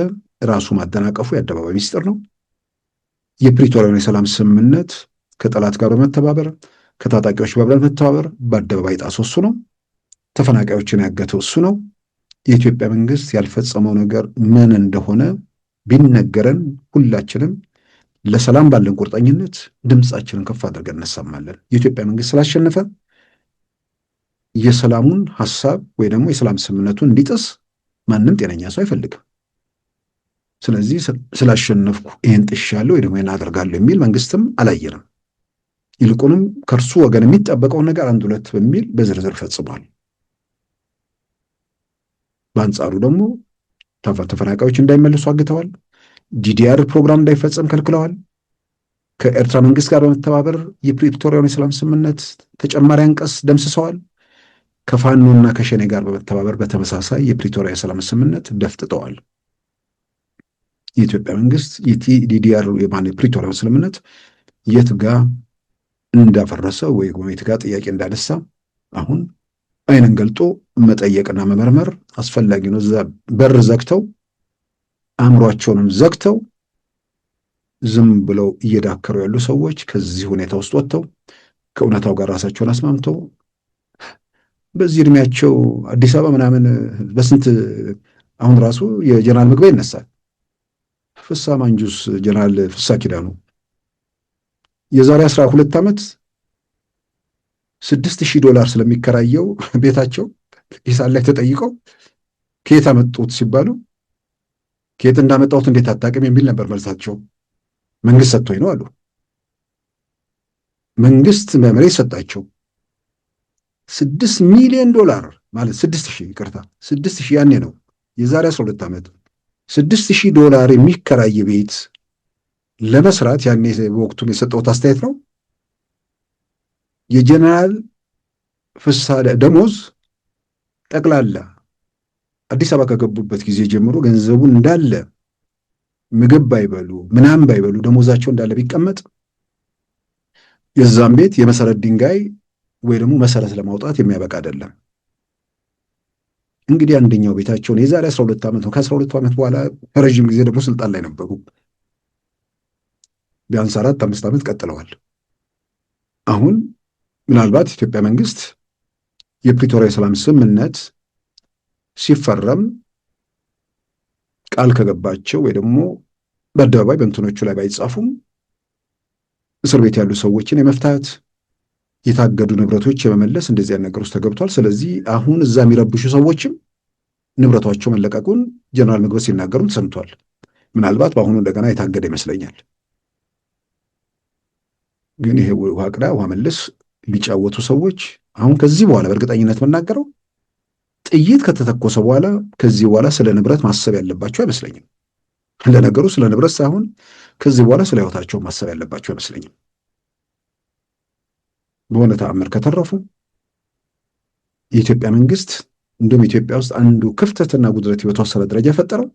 ራሱ ማደናቀፉ የአደባባይ ሚስጥር ነው። የፕሪቶሪያውን የሰላም ስምምነት ከጠላት ጋር በመተባበር ከታጣቂዎች ጋር በመተባበር በአደባባይ ጣሰው እሱ ነው። ተፈናቃዮችን ያገተው እሱ ነው። የኢትዮጵያ መንግስት ያልፈጸመው ነገር ምን እንደሆነ ቢነገረን ሁላችንም ለሰላም ባለን ቁርጠኝነት ድምፃችንን ከፍ አድርገን እናሰማለን። የኢትዮጵያ መንግስት ስላሸነፈ የሰላሙን ሐሳብ ወይ ደግሞ የሰላም ስምምነቱን እንዲጥስ ማንም ጤነኛ ሰው አይፈልግም። ስለዚህ ስላሸነፍኩ ይህን ጥሻለሁ ወይ ደግሞ ይህን አደርጋለሁ የሚል መንግስትም አላየንም። ይልቁንም ከእርሱ ወገን የሚጠበቀውን ነገር 1-2 በሚል በዝርዝር ፈጽሟል። በአንጻሩ ደግሞ ተፈናቃዮች እንዳይመለሱ አግተዋል። ዲዲአር ፕሮግራም እንዳይፈጸም ከልክለዋል። ከኤርትራ መንግስት ጋር በመተባበር የፕሪቶሪያውን የሰላም ስምምነት ተጨማሪ አንቀጽ ደምስሰዋል። ከፋኖና ከሸኔ ጋር በመተባበር በተመሳሳይ የፕሪቶሪያ የሰላም ስምምነት ደፍጥጠዋል። የኢትዮጵያ መንግስት የዲዲአር የፕሪቶሪያውን ስምምነት የት ጋር እንዳፈረሰ ወይ የት ጋር ጥያቄ እንዳነሳ አሁን አይንን ገልጦ መጠየቅና መመርመር አስፈላጊ ነው። እዛ በር ዘግተው አእምሯቸውንም ዘግተው ዝም ብለው እየዳከሩ ያሉ ሰዎች ከዚህ ሁኔታ ውስጥ ወጥተው ከእውነታው ጋር ራሳቸውን አስማምተው በዚህ እድሜያቸው አዲስ አበባ ምናምን በስንት አሁን ራሱ የጀነራል ምግበይ ይነሳል። ፍሳ ማንጁስ ጀነራል ፍሳ ኪዳኑ የዛሬ 12 ዓመት $6,000 ስለሚከራየው ቤታቸው ሂሳብ ላይ ተጠይቀው ከየት አመጡት ሲባሉ ከየት እንዳመጣሁት እንዴት አታውቅም የሚል ነበር መልሳቸው። መንግስት ሰጥቶኝ ነው አሉ። መንግስት መሬት ሰጣቸው። $6 ሚሊዮን ማለት 6,000 ይቅርታ 6,000 ያኔ ነው የዛሬ 12 ዓመት $6,000 የሚከራይ ቤት ለመስራት ያኔ በወቅቱም የሰጠሁት አስተያየት ነው። የጀነራል ፍሳ ደሞዝ ጠቅላላ አዲስ አበባ ከገቡበት ጊዜ ጀምሮ ገንዘቡን እንዳለ ምግብ ባይበሉ ምናምን ባይበሉ ደሞዛቸው እንዳለ ቢቀመጥ የዛም ቤት የመሰረት ድንጋይ ወይ ደግሞ መሰረት ለማውጣት የሚያበቃ አይደለም። እንግዲህ አንደኛው ቤታቸውን የዛሬ 12 ዓመት ነው። ከ12 ዓመት በኋላ ረዥም ጊዜ ደግሞ ስልጣን ላይ ነበሩ። ቢያንስ 4-5 ዓመት ቀጥለዋል። አሁን ምናልባት ኢትዮጵያ መንግስት የፕሪቶሪያ የሰላም ስምምነት ሲፈረም ቃል ከገባቸው ወይ ደግሞ በአደባባይ በእንትኖቹ ላይ ባይጻፉም እስር ቤት ያሉ ሰዎችን የመፍታት የታገዱ ንብረቶች የመመለስ እንደዚህ አይነት ነገር ውስጥ ተገብቷል። ስለዚህ አሁን እዛ የሚረብሹ ሰዎችም ንብረቷቸው መለቀቁን ጀነራል ምግበ ሲናገሩም ሰምቷል። ምናልባት በአሁኑ እንደገና የታገደ ይመስለኛል። ግን ይሄ ውሃ ቅዳ ውሃ መልስ ሊጫወቱ ሰዎች አሁን ከዚህ በኋላ በእርግጠኝነት መናገረው ጥይት ከተተኮሰ በኋላ ከዚህ በኋላ ስለ ንብረት ማሰብ ያለባቸው አይመስለኝም። ለነገሩ ስለ ንብረት ሳይሆን ከዚህ በኋላ ስለ ሕይወታቸው ማሰብ ያለባቸው አይመስለኝም። በሆነ ተአምር ከተረፉ የኢትዮጵያ መንግስት እንደውም ኢትዮጵያ ውስጥ አንዱ ክፍተትና ጉድለት በተወሰነ ደረጃ የፈጠረው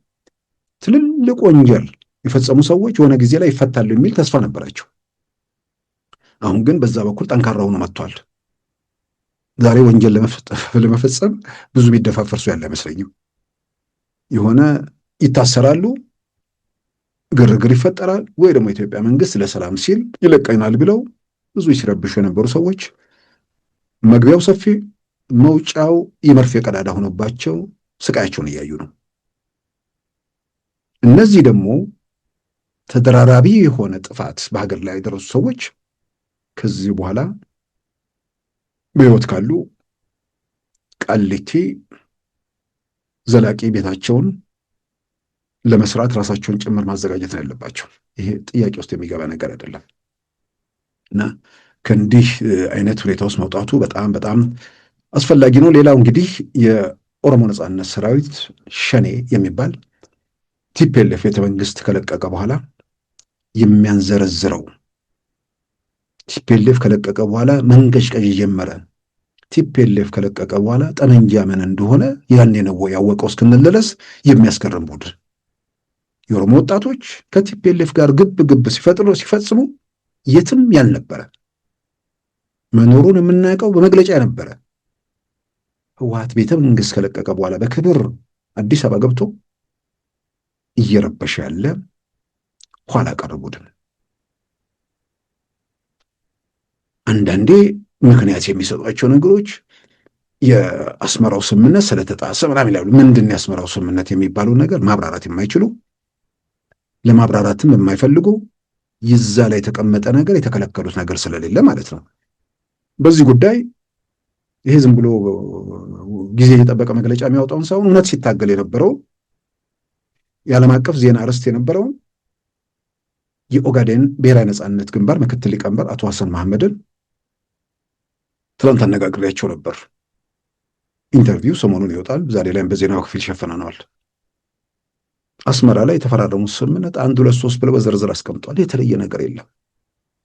ትልልቅ ወንጀል የፈጸሙ ሰዎች የሆነ ጊዜ ላይ ይፈታሉ የሚል ተስፋ ነበራቸው። አሁን ግን በዛ በኩል ጠንካራ ሆኖ መጥቷል። ዛሬ ወንጀል ለመፈጸም ብዙ ቢደፋፈርሱ ያለ አይመስለኝም። የሆነ ይታሰራሉ፣ ግርግር ይፈጠራል፣ ወይ ደግሞ የኢትዮጵያ መንግስት ለሰላም ሲል ይለቀናል ብለው ብዙ ሲረብሹ የነበሩ ሰዎች መግቢያው ሰፊ መውጫው የመርፌ ቀዳዳ ሆኖባቸው ስቃያቸውን እያዩ ነው። እነዚህ ደግሞ ተደራራቢ የሆነ ጥፋት በሀገር ላይ የደረሱ ሰዎች ከዚህ በኋላ በሕይወት ካሉ ቃሊቲ ዘላቂ ቤታቸውን ለመስራት ራሳቸውን ጭምር ማዘጋጀት ነው ያለባቸው። ይሄ ጥያቄ ውስጥ የሚገባ ነገር አይደለም እና ከእንዲህ አይነት ሁኔታ ውስጥ መውጣቱ በጣም በጣም አስፈላጊ ነው። ሌላው እንግዲህ የኦሮሞ ነጻነት ሰራዊት ሸኔ የሚባል ቲፒኤልኤፍ ቤተ መንግስት ከለቀቀ በኋላ የሚያንዘረዝረው ቲፒኤልኤፍ ከለቀቀ በኋላ መንገጭቀጭ ጀመረ። ቲፒኤልኤፍ ከለቀቀ በኋላ ጠመንጃ ምን እንደሆነ ያኔ ነው ያወቀው እስክንል ድረስ የሚያስገርም ቡድን የኦሮሞ ወጣቶች ከቲፒኤልኤፍ ጋር ግብ ግብ ሲፈጽሙ የትም ያልነበረ መኖሩን የምናውቀው በመግለጫ ነበረ። ህወሓት ቤተ መንግስት ከለቀቀ በኋላ በክብር አዲስ አበባ ገብቶ እየረበሸ ያለ ኋላ ቀር ቡድን። አንዳንዴ ምክንያት የሚሰጧቸው ነገሮች የአስመራው ስምምነት ስለተጣሰ ምናምን ይላሉ። ምንድን የአስመራው ስምምነት የሚባለው ነገር ማብራራት የማይችሉ ለማብራራትም የማይፈልጉ ይዛ ላይ የተቀመጠ ነገር የተከለከሉት ነገር ስለሌለ ማለት ነው። በዚህ ጉዳይ ይሄ ዝም ብሎ ጊዜ የጠበቀ መግለጫ የሚያወጣውን ሳይሆን እውነት ሲታገል የነበረው የዓለም አቀፍ ዜና ርዕስት የነበረውን የኦጋዴን ብሔራዊ ነጻነት ግንባር ምክትል ሊቀመንበር አቶ ሐሰን መሐመድን ትላንት አነጋግሬያቸው ነበር። ኢንተርቪው ሰሞኑን ይወጣል። ዛሬ ላይም በዜናው ክፍል ሸፈነዋል። አስመራ ላይ የተፈራረሙት ስምምነት 1 2 3 ብለው በዝርዝር አስቀምጧል። የተለየ ነገር የለም።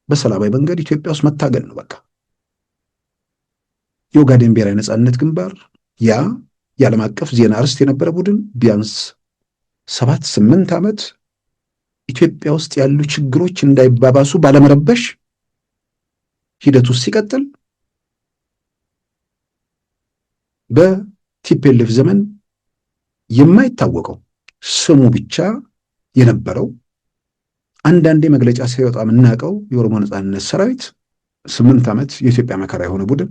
በሰላማዊ መንገድ ኢትዮጵያ ውስጥ መታገል ነው በቃ። የኦጋዴን ብሔራዊ ነጻነት ግንባር ያ የዓለም አቀፍ ዜና ርዕስት የነበረ ቡድን ቢያንስ 7-8 ዓመት ኢትዮጵያ ውስጥ ያሉ ችግሮች እንዳይባባሱ ባለመረበሽ ሂደት ውስጥ ሲቀጥል በቲፒኤልኤፍ ዘመን የማይታወቀው ስሙ ብቻ የነበረው አንዳንዴ መግለጫ ሲወጣ የምናውቀው የኦሮሞ ነጻነት ሰራዊት 8 ዓመት የኢትዮጵያ መከራ የሆነ ቡድን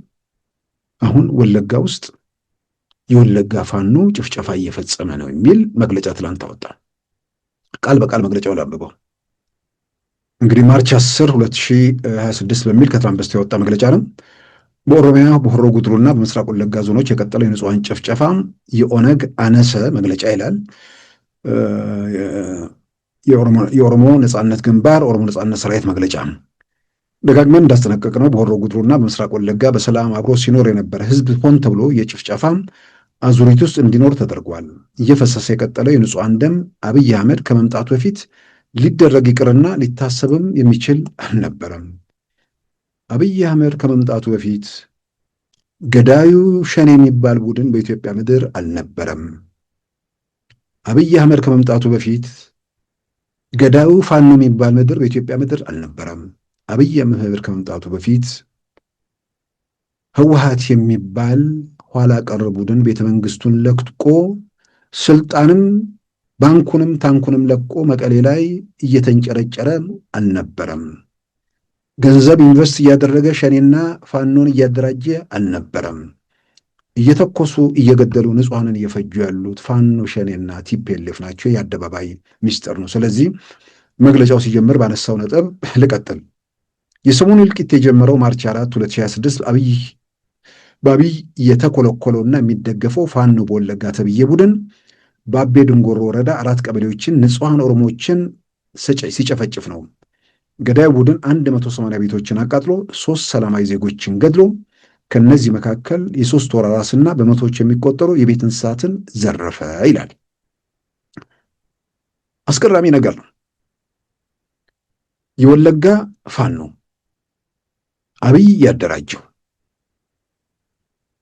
አሁን ወለጋ ውስጥ የወለጋ ፋኖ ጭፍጨፋ እየፈጸመ ነው የሚል መግለጫ ትላንት አወጣ። ቃል በቃል መግለጫው ላንብበው። እንግዲህ ማርች 10 2026 በሚል ከትናንት በስቲያ የወጣ መግለጫ ነው። በኦሮሚያ በሆሮ ጉድሩና በምስራቅ ወለጋ ዞኖች የቀጠለው የንጹሃን ጭፍጨፋ የኦነግ አነሰ መግለጫ ይላል። የኦሮሞ ነጻነት ግንባር ኦሮሞ ነጻነት ሰራዊት መግለጫ ደጋግመን እንዳስጠነቀቅነው በሆሮ ጉድሩና በምስራቅ ወለጋ በሰላም አብሮ ሲኖር የነበረ ህዝብ ሆን ተብሎ የጭፍጨፋ አዙሪት ውስጥ እንዲኖር ተደርጓል። እየፈሰሰ የቀጠለው የንጹሃን ደም አብይ አህመድ ከመምጣቱ በፊት ሊደረግ ይቅርና ሊታሰብም የሚችል አልነበረም። አብይ አህመድ ከመምጣቱ በፊት ገዳዩ ሸኔ የሚባል ቡድን በኢትዮጵያ ምድር አልነበረም። አብይ አህመድ ከመምጣቱ በፊት ገዳዩ ፋኖ የሚባል ምድር በኢትዮጵያ ምድር አልነበረም። አብይ አህመድ ከመምጣቱ በፊት ህወሓት የሚባል ኋላ ቀር ቡድን ቤተ መንግስቱን ለቅቆ ስልጣንም ባንኩንም ታንኩንም ለቆ መቀሌ ላይ እየተንጨረጨረ አልነበረም። ገንዘብ ኢንቨስት እያደረገ ሸኔና ፋኖን እያደራጀ አልነበረም። እየተኮሱ እየገደሉ ንጹሐንን እየፈጁ ያሉት ፋኖ ሸኔና ቲፒኤልኤፍ ናቸው። የአደባባይ ሚስጥር ነው። ስለዚህ መግለጫው ሲጀምር ባነሳው ነጥብ ልቀጥል። የሰሞኑ እልቂት የጀመረው ማርች 4 2026 በአብይ የተኮለኮለውና የሚደገፈው ፋኖ በወለጋ ተብዬ ቡድን በአቤ ድንጎሮ ወረዳ 4 ቀበሌዎችን ንጹሐን ኦሮሞዎችን ሲጨፈጭፍ ነው። ገዳይ ቡድን 180 ቤቶችን አቃጥሎ 3 ሰላማዊ ዜጎችን ገድሎ ከነዚህ መካከል የ3 ወር አራስና በመቶዎች የሚቆጠሩ የቤት እንስሳትን ዘረፈ ይላል። አስገራሚ ነገር ነው። የወለጋ ፋኖ አብይ ያደራጀው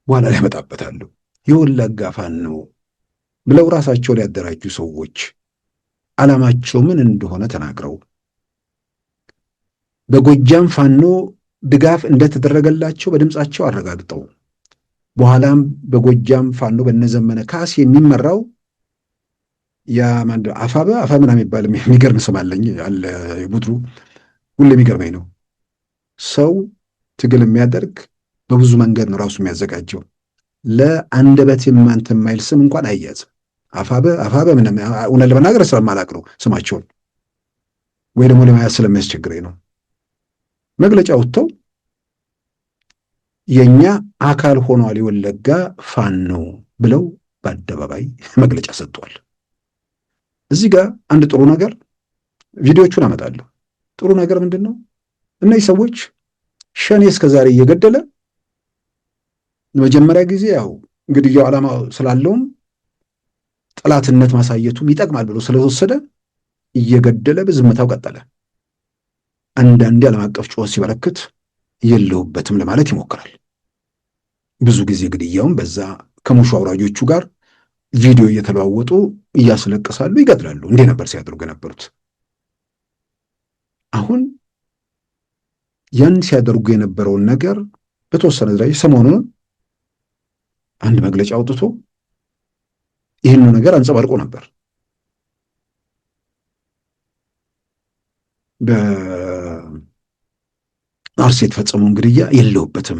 በኋላ ላይ መጣበታለሁ። የወለጋ ፋኖ ብለው ራሳቸው ሊያደራጁ ሰዎች ዓላማቸው ምን እንደሆነ ተናግረው በጎጃም ፋኖ ድጋፍ እንደተደረገላቸው በድምፃቸው አረጋግጠው በኋላም በጎጃም ፋኖ በነዘመነ ካሴ የሚመራው አፋበ ምናምን የሚባል የሚገርም ስም አለኝ አለ ቡድሩ ሁሌ የሚገርመኝ ነው። ሰው ትግል የሚያደርግ በብዙ መንገድ ነው ራሱ የሚያዘጋጀው። ለአንደበት የማንተ የማይል ስም እንኳን አያዝም። አፋበ ምንም እውነት ለመናገር ስለማላቅ ነው ስማቸውን ወይ ደግሞ ለማያዝ ስለሚያስቸግረኝ ነው። መግለጫ ወጥተው የኛ አካል ሆኗል የወለጋ ፋኖ ብለው በአደባባይ መግለጫ ሰጥቷል። እዚህ ጋር አንድ ጥሩ ነገር ቪዲዮቹን አመጣለሁ። ጥሩ ነገር ምንድን ነው? እነዚህ ሰዎች ሸኔ እስከዛሬ እየገደለ ለመጀመሪያ ጊዜ ያው ግድያው ዓላማ ስላለውም ጠላትነት ማሳየቱም ይጠቅማል ብሎ ስለተወሰደ እየገደለ በዝምታው ቀጠለ። አንዳንዴ ዓለም አቀፍ ጩኸት ሲበረክት የለውበትም ለማለት ይሞክራል። ብዙ ጊዜ ግድያውን በዛ ከሙሾ አውራጆቹ ጋር ቪዲዮ እየተለዋወጡ እያስለቀሳሉ፣ ይገድላሉ። እንዴ ነበር ሲያደርጉ የነበሩት። አሁን ያን ሲያደርጉ የነበረውን ነገር በተወሰነ ደረጃ ሰሞኑን አንድ መግለጫ አውጥቶ ይህን ነገር አንጸባርቆ ነበር። በአርሲ የተፈጸመውን ግድያ የለውበትም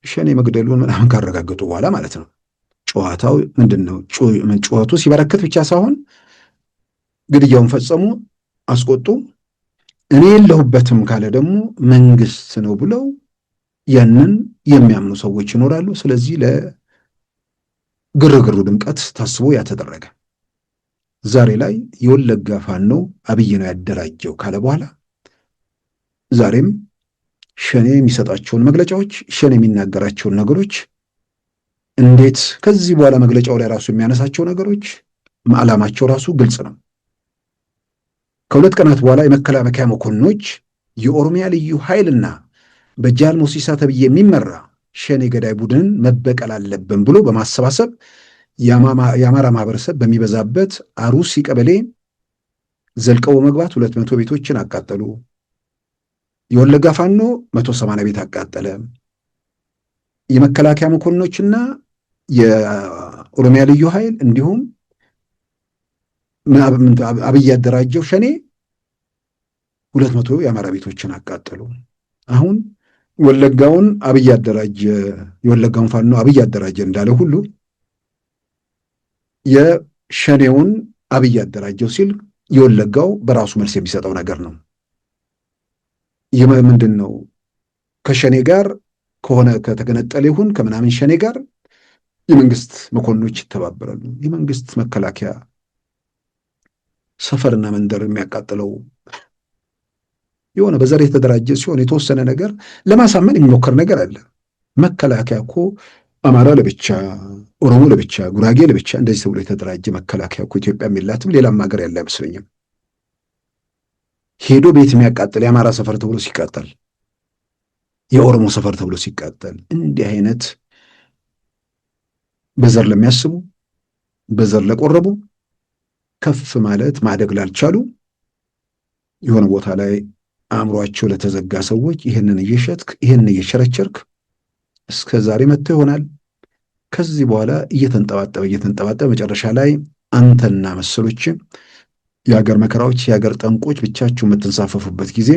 ሸኔ መግደሉን ምናምን ካረጋገጡ በኋላ ማለት ነው። ጨዋታው ምንድን ነው? ጩኸቱ ሲበረክት ብቻ ሳይሆን ግድያውን ፈጸሙ፣ አስቆጡ። እኔ የለሁበትም ካለ ደግሞ መንግስት ነው ብለው ያንን የሚያምኑ ሰዎች ይኖራሉ። ስለዚህ ለግርግሩ ድምቀት ታስቦ ያተደረገ ዛሬ ላይ የወለጋ ፋኖ አብይ ነው ያደራጀው ካለ በኋላ ዛሬም ሸኔ የሚሰጣቸውን መግለጫዎች፣ ሸኔ የሚናገራቸውን ነገሮች እንዴት ከዚህ በኋላ መግለጫው ላይ ራሱ የሚያነሳቸው ነገሮች ዓላማቸው ራሱ ግልጽ ነው። ከሁለት ቀናት በኋላ የመከላከያ መኮንኖች የኦሮሚያ ልዩ ኃይልና በጃል ሞሲሳ ተብዬ የሚመራ ሸኔ ገዳይ ቡድንን መበቀል አለብን ብሎ በማሰባሰብ የአማራ ማህበረሰብ በሚበዛበት አሩሲ ቀበሌ ዘልቀው በመግባት 200 ቤቶችን አቃጠሉ። የወለጋ ፋኖ 180 ቤት አቃጠለ። የመከላከያ መኮንኖችና የኦሮሚያ ልዩ ኃይል እንዲሁም አብይ ያደራጀው ሸኔ 200 የአማራ ቤቶችን አቃጠሉ። አሁን ወለጋውን አብይ ያደራጀ የወለጋውን ፋኖ አብይ ያደራጀ እንዳለ ሁሉ የሸኔውን አብይ ያደራጀው ሲል የወለጋው በራሱ መልስ የሚሰጠው ነገር ነው። ይህ ምንድን ነው? ከሸኔ ጋር ከሆነ ከተገነጠለ ይሁን ከምናምን ሸኔ ጋር የመንግስት መኮንኖች ይተባበራሉ። የመንግስት መከላከያ ሰፈርና መንደር የሚያቃጥለው የሆነ በዘር የተደራጀ ሲሆን የተወሰነ ነገር ለማሳመን የሚሞከር ነገር አለ። መከላከያ እኮ አማራ ለብቻ፣ ኦሮሞ ለብቻ፣ ጉራጌ ለብቻ እንደዚህ ተብሎ የተደራጀ መከላከያ እኮ ኢትዮጵያ የላትም፣ ሌላም ሀገር ያለ አይመስለኝም። ሄዶ ቤት የሚያቃጥል የአማራ ሰፈር ተብሎ ሲቃጠል፣ የኦሮሞ ሰፈር ተብሎ ሲቃጠል፣ እንዲህ አይነት በዘር ለሚያስቡ በዘር ለቆረቡ ከፍ ማለት ማደግ ላልቻሉ የሆነ ቦታ ላይ አእምሯቸው ለተዘጋ ሰዎች ይህንን እየሸጥክ ይህንን እየሸረቸርክ እስከ ዛሬ መጥተው ይሆናል። ከዚህ በኋላ እየተንጠባጠበ መጨረሻ ላይ አንተና መሰሎች የሀገር መከራዎች የሀገር ጠንቆች ብቻችሁ የምትንሳፈፉበት ጊዜ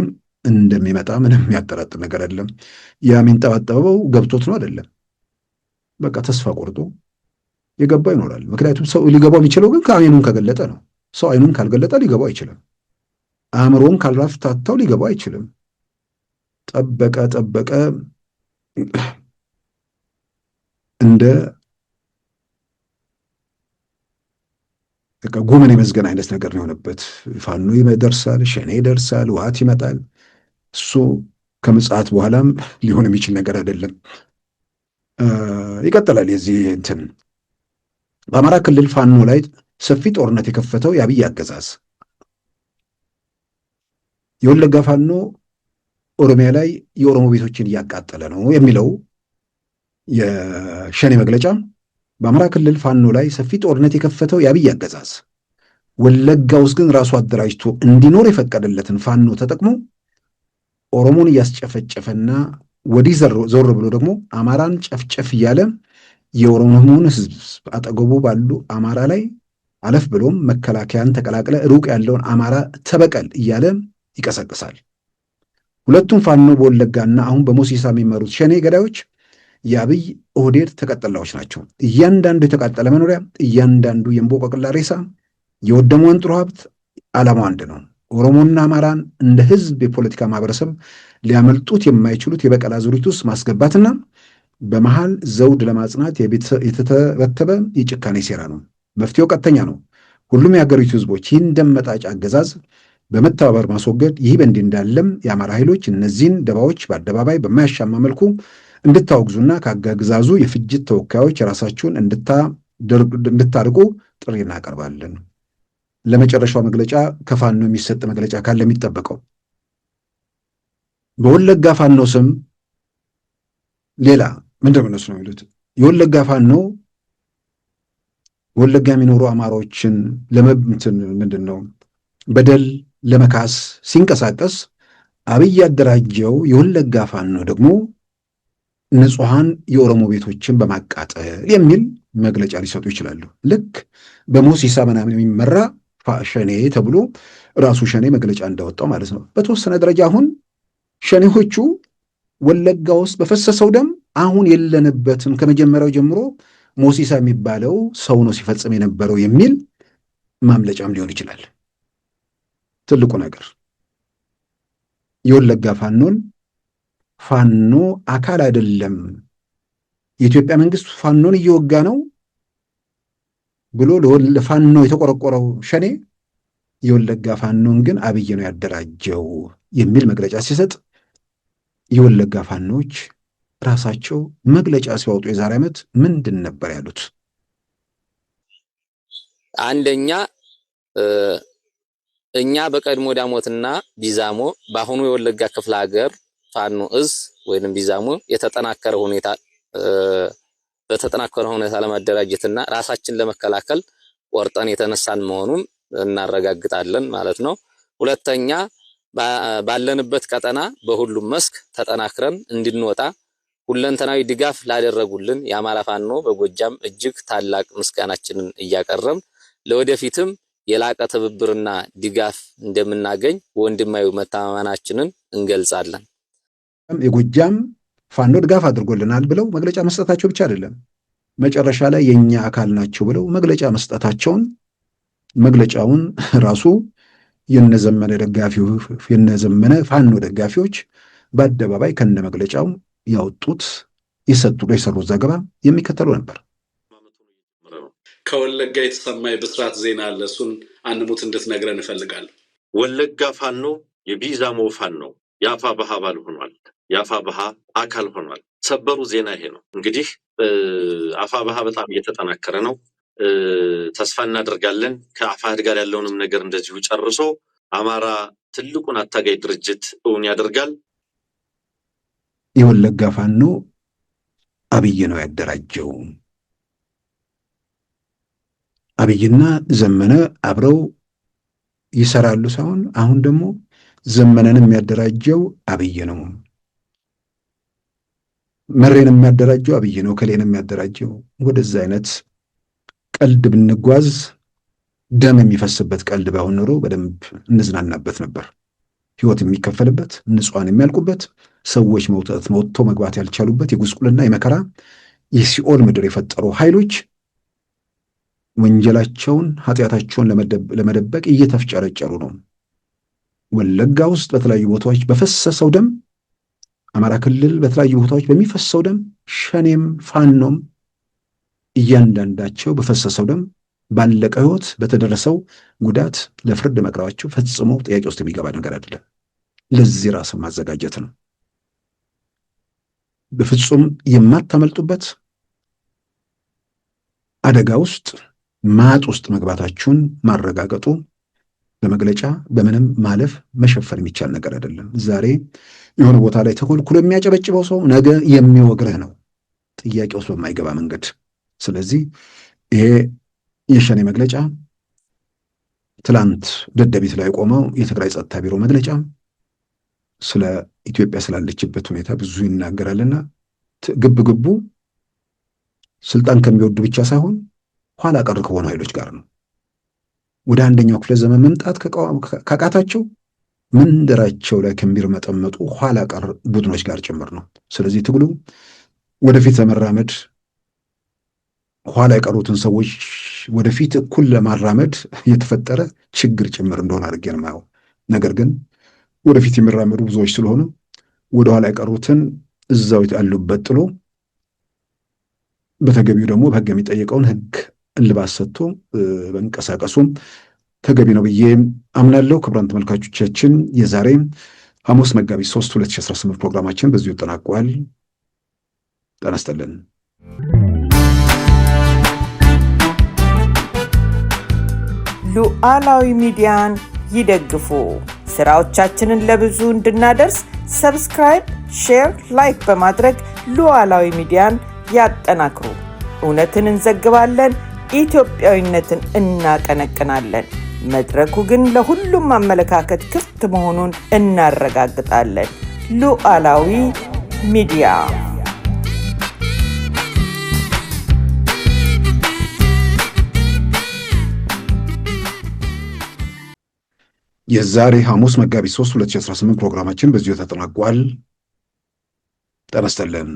እንደሚመጣ ምንም የሚያጠራጥር ነገር አይደለም። ያ የሚንጠባጠበው ገብቶት ነው አይደለም። በቃ ተስፋ ቆርጦ የገባ ይኖራል። ምክንያቱም ሰው ሊገባው የሚችለው ግን ከአይኑን ከገለጠ ነው። ሰው አይኑን ካልገለጠ ሊገባው አይችልም። አእምሮውን ካልራፍታታው ሊገባው አይችልም። ጠበቀ እንደ በቃ ጎመን የመዝገን አይነት ነገር ነው የሆነበት። ፋኖ ይደርሳል፣ ሸኔ ይደርሳል፣ ውሃት ይመጣል። እሱ ከምጽአት በኋላም ሊሆን የሚችል ነገር አይደለም። ይቀጥላል። የዚህ እንትን በአማራ ክልል ፋኖ ላይ ሰፊ ጦርነት የከፈተው የአብይ አገዛዝ የወለጋ ፋኖ ኦሮሚያ ላይ የኦሮሞ ቤቶችን እያቃጠለ ነው የሚለው የሸኔ መግለጫ በአማራ ክልል ፋኖ ላይ ሰፊ ጦርነት የከፈተው የአብይ አገዛዝ ወለጋ ውስጥ ግን ራሱ አደራጅቶ እንዲኖር የፈቀደለትን ፋኖ ተጠቅሞ ኦሮሞን እያስጨፈጨፈና ወዲህ ዞር ብሎ ደግሞ አማራን ጨፍጨፍ እያለ የኦሮሞውን ሕዝብ አጠገቡ ባሉ አማራ ላይ አለፍ ብሎም መከላከያን ተቀላቅለ ሩቅ ያለውን አማራ ተበቀል እያለ ይቀሰቅሳል። ሁለቱም ፋኖ በወለጋና አሁን በሞሲሳ የሚመሩት ሸኔ ገዳዮች የአብይ ኦህዴድ ተቀጠላዎች ናቸው። እያንዳንዱ የተቃጠለ መኖሪያ፣ እያንዳንዱ የእምቦቆቅላ ሬሳ፣ የወደመው አንጥሮ ሀብት ዓላማው አንድ ነው። ኦሮሞና አማራን እንደ ህዝብ የፖለቲካ ማህበረሰብ ሊያመልጡት የማይችሉት የበቀል አዙሪት ውስጥ ማስገባትና በመሃል ዘውድ ለማጽናት የተተበተበ የጭካኔ ሴራ ነው። መፍትሄው ቀጥተኛ ነው። ሁሉም የሀገሪቱ ህዝቦች ይህን ደም መጣጭ አገዛዝ በመተባበር ማስወገድ። ይህ በእንዲህ እንዳለም የአማራ ኃይሎች እነዚህን ደባዎች በአደባባይ በማያሻማ መልኩ እንድታወግዙና ከአገዛዙ የፍጅት ተወካዮች ራሳችሁን እንድታርቁ ጥሪ እናቀርባለን። ለመጨረሻው መግለጫ ከፋኖ የሚሰጥ መግለጫ ካለ የሚጠበቀው በወለጋ ፋኖ ስም ሌላ ምንድን ነው ነው የሚሉት የወለጋ ፋኖ ወለጋ የሚኖሩ አማራዎችን ለመብትን ምንድን ነው በደል ለመካስ ሲንቀሳቀስ አብይ ያደራጀው የወለጋ ፋኖ ደግሞ ንጹሐን የኦሮሞ ቤቶችን በማቃጠል የሚል መግለጫ ሊሰጡ ይችላሉ። ልክ በሞሲሳ ምናምን የሚመራ ሸኔ ተብሎ ራሱ ሸኔ መግለጫ እንዳወጣው ማለት ነው። በተወሰነ ደረጃ አሁን ሸኔዎቹ ወለጋ ውስጥ በፈሰሰው ደም አሁን የለንበትም፣ ከመጀመሪያው ጀምሮ ሞሲሳ የሚባለው ሰው ነው ሲፈጽም የነበረው የሚል ማምለጫም ሊሆን ይችላል። ትልቁ ነገር የወለጋ ፋኖን ፋኖ አካል አይደለም፣ የኢትዮጵያ መንግስት ፋኖን እየወጋ ነው ብሎ ለፋኖ የተቆረቆረው ሸኔ የወለጋ ፋኖን ግን አብይ ነው ያደራጀው የሚል መግለጫ ሲሰጥ የወለጋ ፋኖች ራሳቸው መግለጫ ሲያወጡ የዛሬ ዓመት ምንድን ነበር ያሉት? አንደኛ እኛ በቀድሞ ዳሞትና ቢዛሞ በአሁኑ የወለጋ ክፍለ ሀገር ፋኖ እዝ ወይንም ቢዛሞ በተጠናከረ ሁኔታ ለማደራጀትና ራሳችን ለመከላከል ቆርጠን የተነሳን መሆኑን እናረጋግጣለን ማለት ነው። ሁለተኛ ባለንበት ቀጠና በሁሉም መስክ ተጠናክረን እንድንወጣ ሁለንተናዊ ድጋፍ ላደረጉልን የአማራ ፋኖ በጎጃም እጅግ ታላቅ ምስጋናችንን እያቀረብን ለወደፊትም የላቀ ትብብርና ድጋፍ እንደምናገኝ ወንድማዊ መተማመናችንን እንገልጻለን። የጎጃም ፋኖ ድጋፍ አድርጎልናል ብለው መግለጫ መስጠታቸው ብቻ አይደለም፣ መጨረሻ ላይ የኛ አካል ናቸው ብለው መግለጫ መስጠታቸውን መግለጫውን ራሱ የነዘመነ ፋኖ ደጋፊዎች በአደባባይ ከነ መግለጫው ያወጡት የሰሩት ዘገባ የሚከተለው ነበር። ከወለጋ የተሰማ የብስራት ዜና አለ። እሱን አንሙት እንድትነግረን እፈልጋለሁ። ወለጋ ፋኖ የቢዛሞ ፋኖ የአፋብኃ አባል ሆኗል። የአፋብኃ አካል ሆኗል። ሰበሩ ዜና ይሄ ነው። እንግዲህ አፋብኃ በጣም እየተጠናከረ ነው። ተስፋ እናደርጋለን ከአፋሕድ ጋር ያለውንም ነገር እንደዚሁ ጨርሶ አማራ ትልቁን አታጋይ ድርጅት እውን ያደርጋል። የወለጋ ፋኖ አብይ ነው ያደራጀው። አብይና ዘመነ አብረው ይሰራሉ ሳይሆን አሁን ደግሞ ዘመነንም የሚያደራጀው አብይ ነው። መሬን የሚያደራጀው አብይ ነው። ከሌን የሚያደራጀው ወደዛ አይነት ቀልድ ብንጓዝ ደም የሚፈስበት ቀልድ ባይሆን ኖሮ በደንብ እንዝናናበት ነበር። ህይወት የሚከፈልበት፣ ንጹሃን የሚያልቁበት፣ ሰዎች መውጥተው መግባት ያልቻሉበት የጉስቁልና የመከራ የሲኦል ምድር የፈጠሩ ኃይሎች ወንጀላቸውን ኃጢአታቸውን ለመደበቅ እየተፍጨረጨሩ ነው። ወለጋ ውስጥ በተለያዩ ቦታዎች በፈሰሰው ደም፣ አማራ ክልል በተለያዩ ቦታዎች በሚፈሰው ደም፣ ሸኔም ፋኖም እያንዳንዳቸው በፈሰሰው ደም ባለቀ ሕይወት በተደረሰው ጉዳት ለፍርድ መቅረባቸው ፈጽሞ ጥያቄ ውስጥ የሚገባ ነገር አይደለም። ለዚህ ራስን ማዘጋጀት ነው። በፍጹም የማታመልጡበት አደጋ ውስጥ ማጥ ውስጥ መግባታችሁን ማረጋገጡ በመግለጫ በምንም ማለፍ መሸፈን የሚቻል ነገር አይደለም። ዛሬ የሆነ ቦታ ላይ ተኮልኩሎ የሚያጨበጭበው ሰው ነገ የሚወግርህ ነው፣ ጥያቄ ውስጥ በማይገባ መንገድ። ስለዚህ ይሄ የሸኔ መግለጫ ትላንት ደደቢት ላይ ቆመው የትግራይ ጸጥታ ቢሮ መግለጫ ስለ ኢትዮጵያ ስላለችበት ሁኔታ ብዙ ይናገራልና ግቡ ስልጣን ከሚወዱ ብቻ ሳይሆን ኋላ ቀር ከሆኑ ኃይሎች ጋር ነው። ወደ አንደኛው ክፍለ ዘመን መምጣት ካቃታቸው መንደራቸው ላይ ከሚርመጠመጡ ኋላ ቀር ቡድኖች ጋር ጭምር ነው። ስለዚህ ትግሉ ወደፊት ለመራመድ ኋላ የቀሩትን ሰዎች ወደፊት እኩል ለማራመድ የተፈጠረ ችግር ጭምር እንደሆነ አድርጌ ነው የማየው። ነገር ግን ወደፊት የሚራመዱ ብዙዎች ስለሆኑ ወደኋላ የቀሩትን እዛው ያሉበት ጥሎ በተገቢው ደግሞ በሕግ የሚጠየቀውን ሕግ እልባት ሰጥቶ በእንቀሳቀሱም ተገቢ ነው ብዬ አምናለሁ። ክቡራን ተመልካቾቻችን የዛሬ ሐሙስ መጋቢት 3 2018 ፕሮግራማችን በዚሁ ተጠናቋል። ጤና ይስጥልን። ሉዓላዊ ሚዲያን ይደግፉ። ስራዎቻችንን ለብዙ እንድናደርስ ሰብስክራይብ፣ ሼር፣ ላይክ በማድረግ ሉዓላዊ ሚዲያን ያጠናክሩ። እውነትን እንዘግባለን፣ ኢትዮጵያዊነትን እናቀነቅናለን። መድረኩ ግን ለሁሉም አመለካከት ክፍት መሆኑን እናረጋግጣለን። ሉዓላዊ ሚዲያ የዛሬ ሐሙስ መጋቢት 3 2018 ፕሮግራማችን በዚሁ ተጠናቋል። ጤና ይስጥልን።